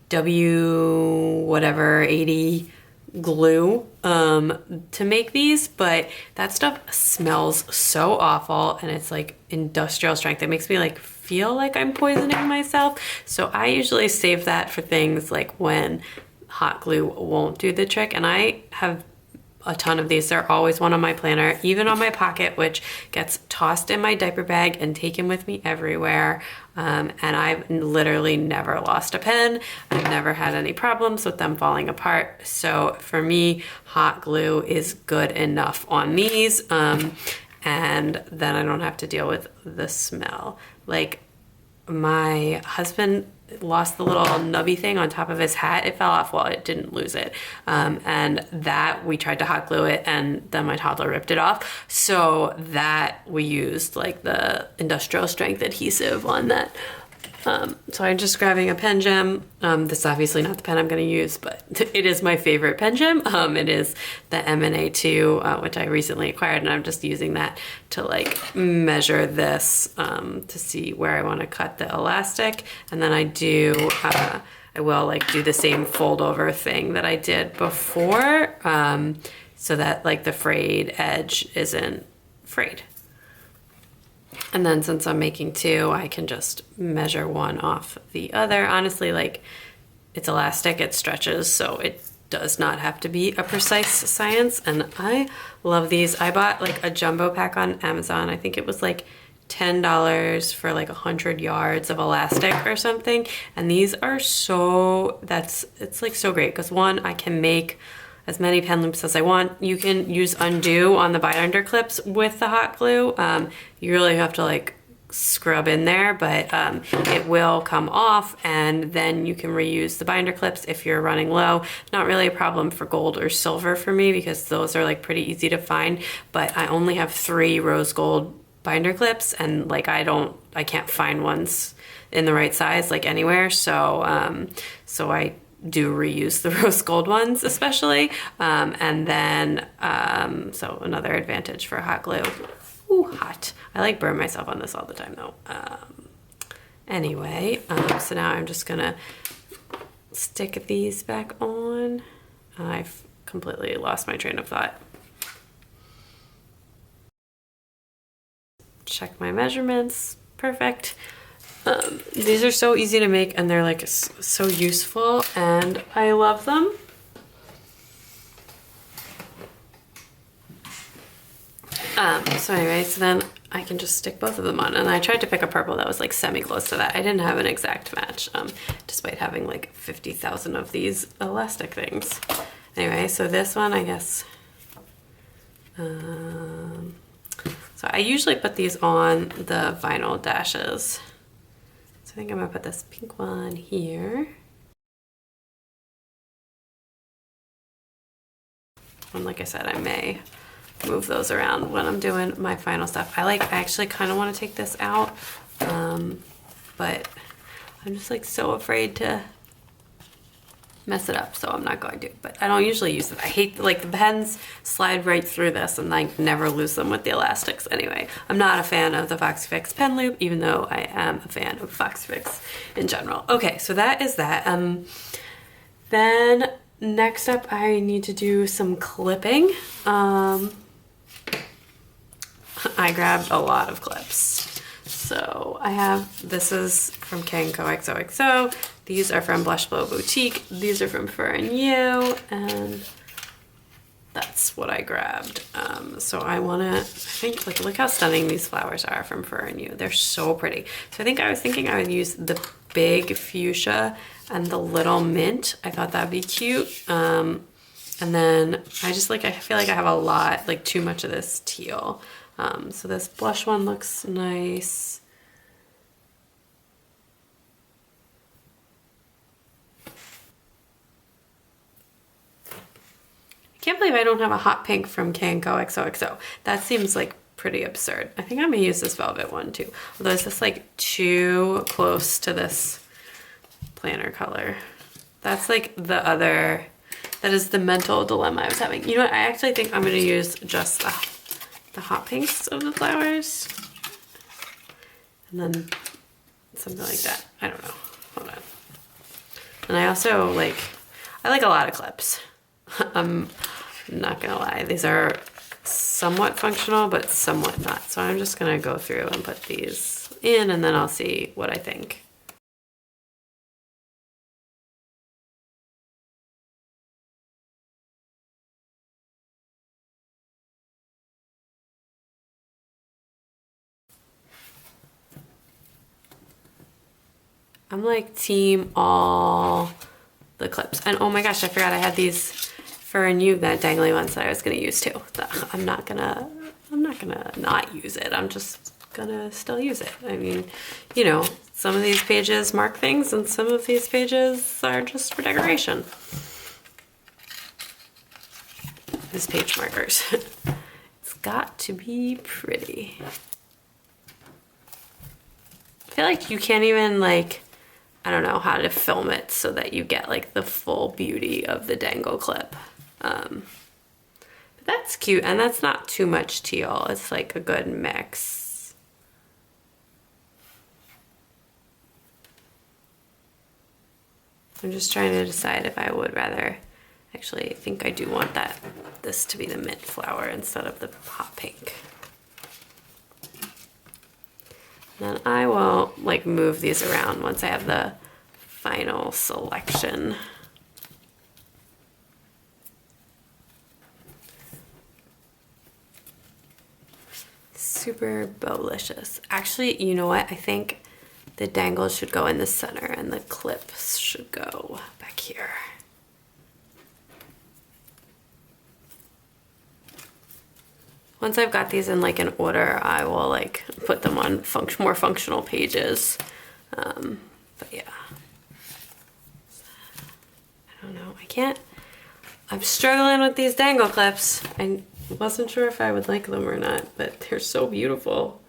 W whatever 80 glue to make these, but that stuff smells so awful and it's like industrial strength. It makes me like feel like I'm poisoning myself. So I usually save that for things like when hot glue won't do the trick, and I have a ton of these. They're always one on my planner, even on my pocket, which gets tossed in my diaper bag and taken with me everywhere. And I've literally never lost a pen. I've never had any problems with them falling apart. So for me, hot glue is good enough on these. And then I don't have to deal with the smell. Like my husband lost the little nubby thing on top of his hat. It fell off. Well, it didn't lose it. And that we tried to hot glue it and then my toddler ripped it off. So that we used like the industrial strength adhesive on that. So I'm just grabbing a pen gem. This is obviously not the pen I'm going to use, but it is my favorite pen gem. It is the M&A2, which I recently acquired, and I'm just using that to like measure this to see where I want to cut the elastic. And then I will like do the same fold over thing that I did before, so that like the frayed edge isn't frayed. And then since I'm making two, I can just measure one off the other. Honestly, like it's elastic, it stretches, so it does not have to be a precise science. And I love these. I bought like a jumbo pack on Amazon. I think it was like $10 for like 100 yards of elastic or something. And these are it's like so great because one, I can make as many pen loops as I want. You can use undo on the binder clips with the hot glue. You really have to like scrub in there, but it will come off, and then you can reuse the binder clips if you're running low. Not really a problem for gold or silver for me because those are like pretty easy to find, but I only have 3 rose gold binder clips, and like I can't find ones in the right size like anywhere. So I do reuse the rose gold ones especially. And then, so another advantage for hot glue. Ooh, hot. I like burn myself on this all the time though. Anyway, so now I'm just gonna stick these back on. I've completely lost my train of thought. Check my measurements, perfect. These are so easy to make and they're like so useful and I love them. So anyway, so then I can just stick both of them on, and I tried to pick a purple that was like semi close to that. I didn't have an exact match, despite having like 50,000 of these elastic things. Anyway, so this one, I guess, so I usually put these on the vinyl dashes. So I think I'm gonna put this pink one here. And like I said, I may move those around when I'm doing my final stuff. I actually kind of want to take this out, but I'm just like so afraid to mess it up, so I'm not going to. But I don't usually use it. I hate like the pens slide right through this and I never lose them with the elastics. Anyway, I'm not a fan of the Foxy Fix pen loop, even though I am a fan of Foxy Fix in general. Okay, so that is that. Then next up I need to do some clipping. I grabbed a lot of clips. So I have, this is from Co XOXO. These are from Blush Blow Boutique. These are from Fur and You, and that's what I grabbed. So I think, like, look how stunning these flowers are from Fur and You. They're so pretty. So I think I was thinking I would use the big fuchsia and the little mint. I thought that'd be cute. And then I feel like I have a lot, like too much of this teal. So this blush one looks nice. I can't believe I don't have a hot pink from Co XOXO. That seems like pretty absurd. I think I'm gonna use this velvet one too. Although is this like too close to this planner color? That's like the other, that is the mental dilemma I was having. You know what, I actually think I'm gonna use just the hot pinks of the flowers. And then something like that. I don't know, hold on. And I also like, I like a lot of clips. I'm not gonna lie, these are somewhat functional, but somewhat not. So I'm just gonna go through and put these in and then I'll see what I think. I'm like team all the clips. And oh my gosh, I forgot I had these for you, that dangly ones that I was gonna use too. I'm not gonna not use it. I'm just gonna still use it. I mean, you know, some of these pages mark things and some of these pages are just for decoration. These page markers. It's got to be pretty. I feel like you can't even like, I don't know how to film it so that you get like the full beauty of the dangle clip. But that's cute, and that's not too much teal. It's like a good mix. I'm just trying to decide if I would rather, actually I think I do want this to be the mint flower instead of the hot pink. Then I will like move these around once I have the final selection. Super bowlicious. Actually, you know what? I think the dangles should go in the center and the clips should go back here. Once I've got these in like an order, I will like put them on more functional pages. But yeah, I don't know. I'm struggling with these dangle clips. I wasn't sure if I would like them or not, but they're so beautiful.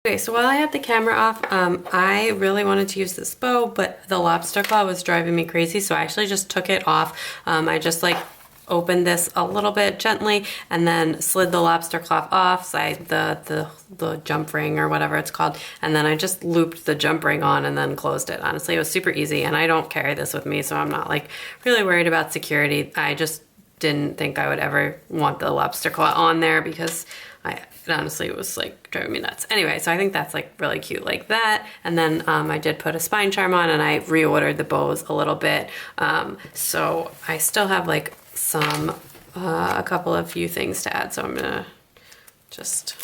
Okay, so while I had the camera off, I really wanted to use this bow, but the lobster claw was driving me crazy, so I actually just took it off. I just like opened this a little bit gently and then slid the lobster claw off, so the jump ring or whatever it's called, and then I just looped the jump ring on and then closed it. Honestly, it was super easy, and I don't carry this with me, so I'm not like really worried about security. I just didn't think I would ever want the lobster claw on there because honestly, it was like driving me nuts. Anyway, so I think that's like really cute like that. And then I did put a spine charm on and I reordered the bows a little bit. So I still have like a couple of few things to add. So I'm gonna just,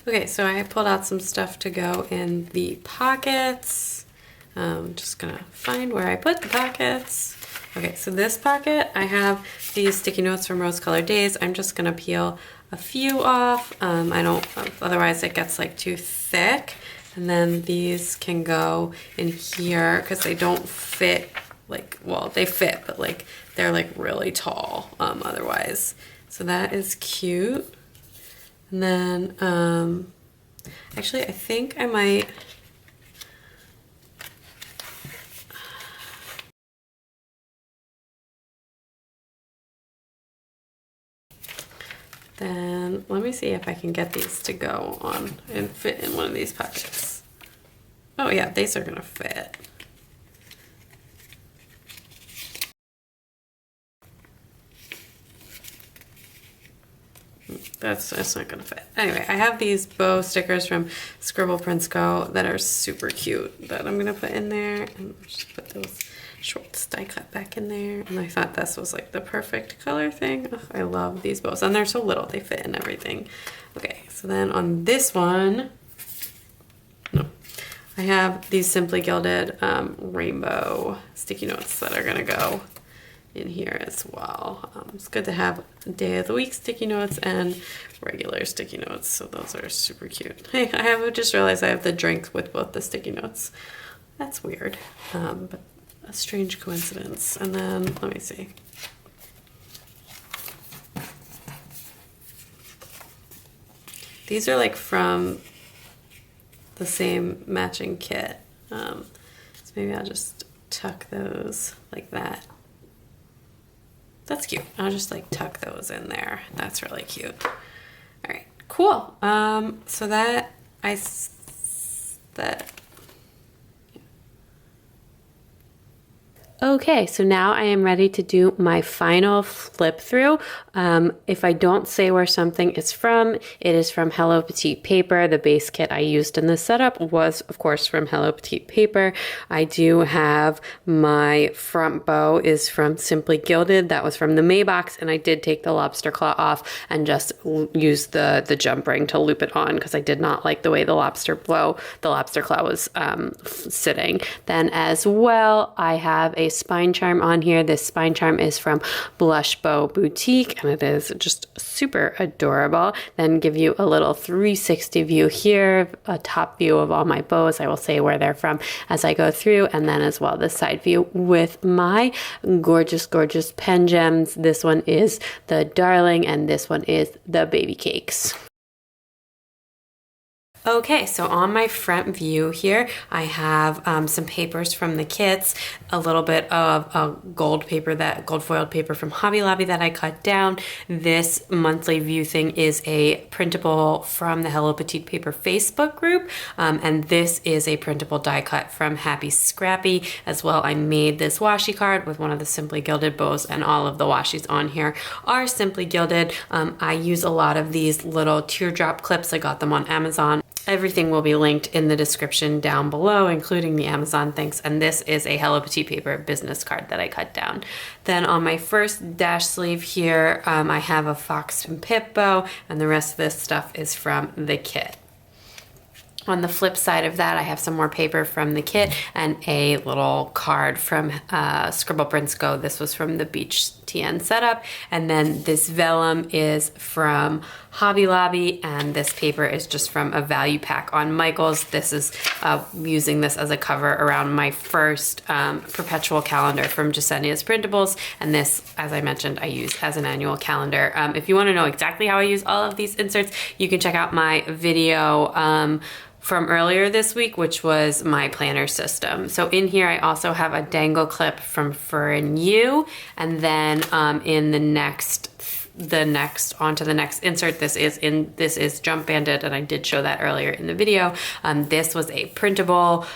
okay, so I pulled out some stuff to go in the pockets. I'm just gonna find where I put the pockets. Okay, so this pocket, I have these sticky notes from Rose Colored Days. I'm just gonna peel a few off. Otherwise it gets like too thick. And then these can go in here because they don't fit like, well, they fit, but like they're like really tall otherwise. So that is cute. And then, actually I think I might, then let me see if I can get these to go on and fit in one of these pockets. Oh yeah, these are gonna fit. That's not gonna fit. Anyway, I have these bow stickers from Scribble Prints Co that are super cute that I'm gonna put in there, and just put those shorts die cut back in there. And I thought this was like the perfect color thing. Ugh, I love these bows, and they're so little, they fit in everything. Okay, so then on this one, no, I have these Simply Gilded rainbow sticky notes that are gonna go in here as well. It's good to have day of the week sticky notes and regular sticky notes, so those are super cute. Hey, I have just realized I have the drink with both the sticky notes. That's weird, but a strange coincidence. And then, let me see. These are like from the same matching kit. So maybe I'll just tuck those like that. That's cute. I'll just like tuck those in there. That's really cute. All right, cool. So that Okay, so now I am ready to do my final flip through. If I don't say where something is from, it is from Hello Petite Paper. The base kit I used in this setup was, of course, from Hello Petite Paper. I do have my front bow is from Simply Gilded. That was from the May box, and I did take the lobster claw off and just use the jump ring to loop it on because I did not like the way the lobster claw was sitting. Then as well, I have a spine charm on here. This spine charm is from Blush Bow Boutique, and it is just super adorable. Then give you a little 360 view here, a top view of all my bows. I will say where they're from as I go through, and then as well the side view with my gorgeous, gorgeous pen gems. This one is the Darling, and this one is the Baby Cakes. Okay, so on my front view here, I have some papers from the kits, a little bit of a gold foiled paper from Hobby Lobby that I cut down. This monthly view thing is a printable from the Hello Petite Paper Facebook group, and this is a printable die cut from Happie Scrappie. As well, I made this washi card with one of the Simply Gilded bows, and all of the washies on here are Simply Gilded. I use a lot of these little teardrop clips. I got them on Amazon. Everything will be linked in the description down below, including the Amazon thanks. And this is a Hello Petite Paper business card that I cut down. Then on my first dash sleeve here, I have a Fox and Pip bow, and the rest of this stuff is from the kit. On the flip side of that, I have some more paper from the kit and a little card from Scribble Prints Co. This was from the Beach TN setup. And then this vellum is from Hobby Lobby, and this paper is just from a value pack on Michaels. This is using this as a cover around my first perpetual calendar from Jasenia's Printables. And this, as I mentioned, I use as an annual calendar. If you want to know exactly how I use all of these inserts, you can check out my video from earlier this week, which was my planner system. So in here, I also have a dangle clip from Fur and You, and then in onto the next insert, this is Jump Banded, and I did show that earlier in the video. This was a printable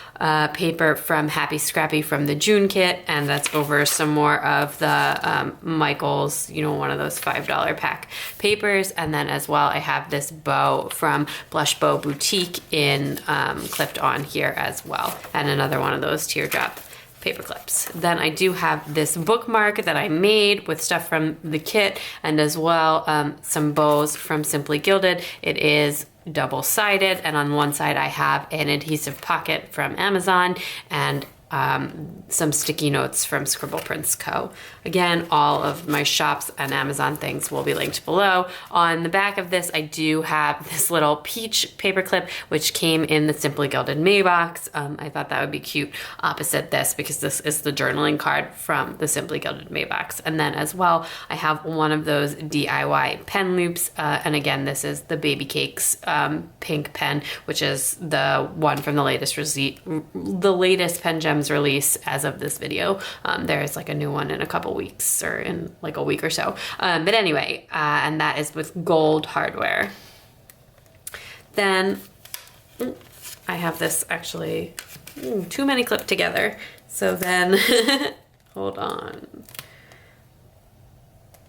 paper from Happie Scrappie from the June kit, and that's over some more of the Michaels, one of those $5 pack papers. And then as well, I have this bow from Blush Bow Boutique in clipped on here as well, and another one of those teardrop paper clips. Then I do have this bookmark that I made with stuff from the kit, and as well some bows from Simply Gilded. It is double-sided, and on one side I have an adhesive pocket from Amazon and some sticky notes from Scribble Prints Co. Again, all of my shops and Amazon things will be linked below. On the back of this, I do have this little peach paper clip, which came in the Simply Gilded May box. I thought that would be cute opposite this, because this is the journaling card from the Simply Gilded May box. And then as well, I have one of those DIY pen loops. And again, this is the Baby Cakes pink pen, which is the one from the latest Pen Gems release as of this video. There's like a new one in a couple weeks, or in like a week or so. But anyway, and that is with gold hardware. Then I have this actually too many clipped together. So then, hold on.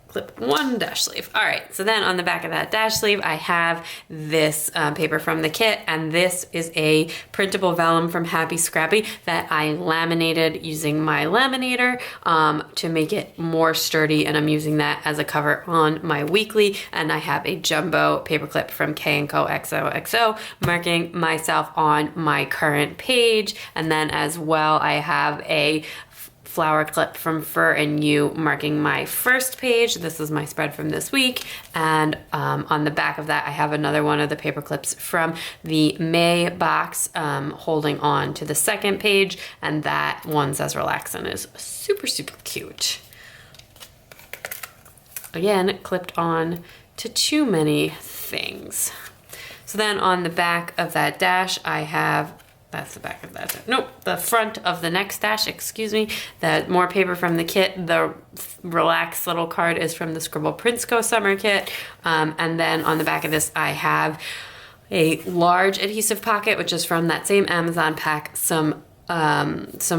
Clip one dash sleeve. All right, so then on the back of that dash sleeve, I have this paper from the kit, and this is a printable vellum from Happie Scrappie that I laminated using my laminator to make it more sturdy, and I'm using that as a cover on my weekly. And I have a jumbo paperclip from K&Co XOXO, marking myself on my current page. And then as well, I have a flower clip from Fur and You marking my first page. This is my spread from this week. And on the back of that, I have another one of the paper clips from the May box holding on to the second page. And that one says relax and is super, super cute. Again, clipped on to too many things. So then on the back of that dash, I have, that's the back of that, nope, the front of the next dash, excuse me, that more paper from the kit. The relax little card is from the Scribble Prints Co summer kit. And then on the back of this, I have a large adhesive pocket, which is from that same Amazon pack, some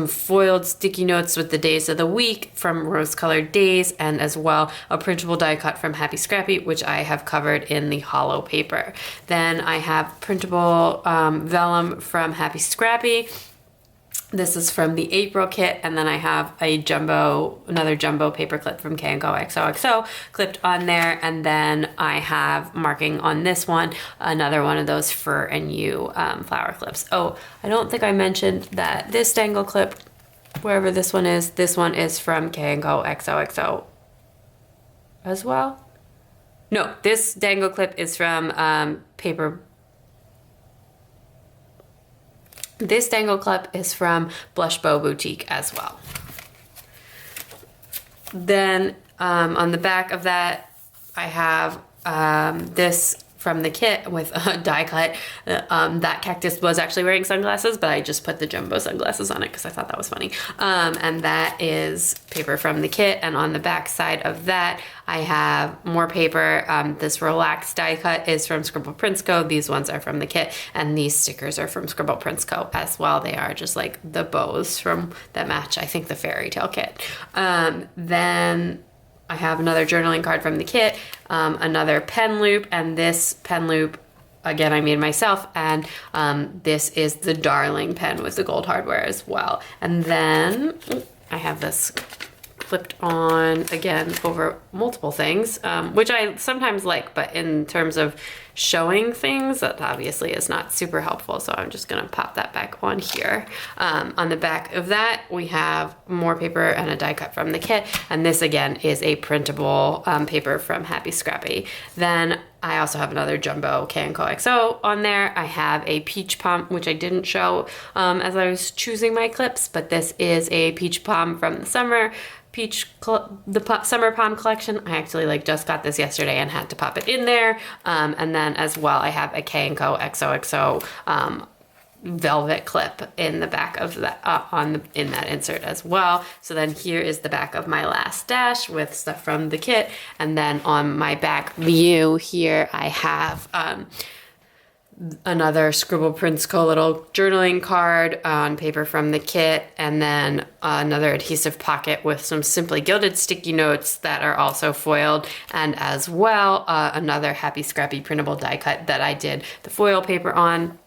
foiled sticky notes with the days of the week from Rose Colored Days, and as well a printable die cut from Happie Scrappie, which I have covered in the hollow paper. Then I have printable vellum from Happie Scrappie. This is from the April kit, and then I have another jumbo paper clip from K & Co XOXO clipped on there, and then I have marking on this one, another one of those Fur and You flower clips. Oh, I don't think I mentioned that this dangle clip, wherever this one is from K & Co XOXO as well. No, this dangle clip is from This dangle clip is from Blush Bow Boutique as well. Then on the back of that, I have this from the kit with a die cut. That cactus was actually wearing sunglasses, but I just put the jumbo sunglasses on it because I thought that was funny. And that is paper from the kit. And on the back side of that, I have more paper. This relaxed die cut is from Scribble Prints Co. These ones are from the kit, and these stickers are from Scribble Prints Co. as well. They are just like the bows from that match, I think, the fairy tale kit. Then I have another journaling card from the kit, another pen loop, and this pen loop, again, I made myself, and this is the Darling pen with the gold hardware as well. And then I have this clipped on, again, over multiple things, which I sometimes like, but in terms of showing things, that obviously is not super helpful, so I'm just gonna pop that back on here. On the back of that, we have more paper and a die cut from the kit, and this again is a printable paper from Happie Scrappie. Then I also have another jumbo K & Co XO on there. I have a peach palm, which I didn't show as I was choosing my clips, but this is a peach palm from the summer summer palm collection. I actually just got this yesterday and had to pop it in there. And then as well, I have a K & Co XOXO velvet clip in the back of that in that insert as well. So then here is the back of my last dash with stuff from the kit, and then on my back view here I have another Scribble Prints Co little journaling card on paper from the kit, and then another adhesive pocket with some Simply Gilded sticky notes that are also foiled, and as well another Happie Scrappie printable die cut that I did the foil paper on.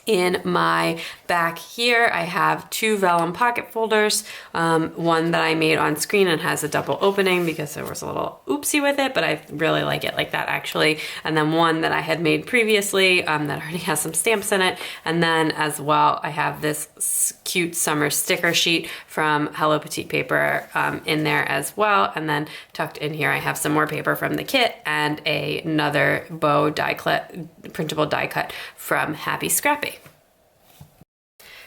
In my back here, I have two vellum pocket folders, one that I made on screen and has a double opening because there was a little oopsie with it, but I really like it like that actually. And then one that I had made previously that already has some stamps in it. And then as well, I have this cute summer sticker sheet from Hello Petite Paper in there as well. And then tucked in here, I have some more paper from the kit and another bow die cut, printable die cut from Happie Scrappie.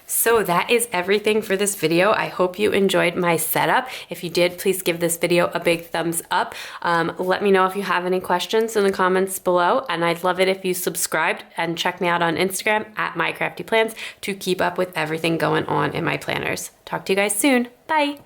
So that is everything for this video. I hope you enjoyed my setup. If you did, please give this video a big thumbs up. Let me know if you have any questions in the comments below, and I'd love it if you subscribed and check me out on Instagram at mycraftyplans to keep up with everything going on in my planners. Talk to you guys soon. Bye.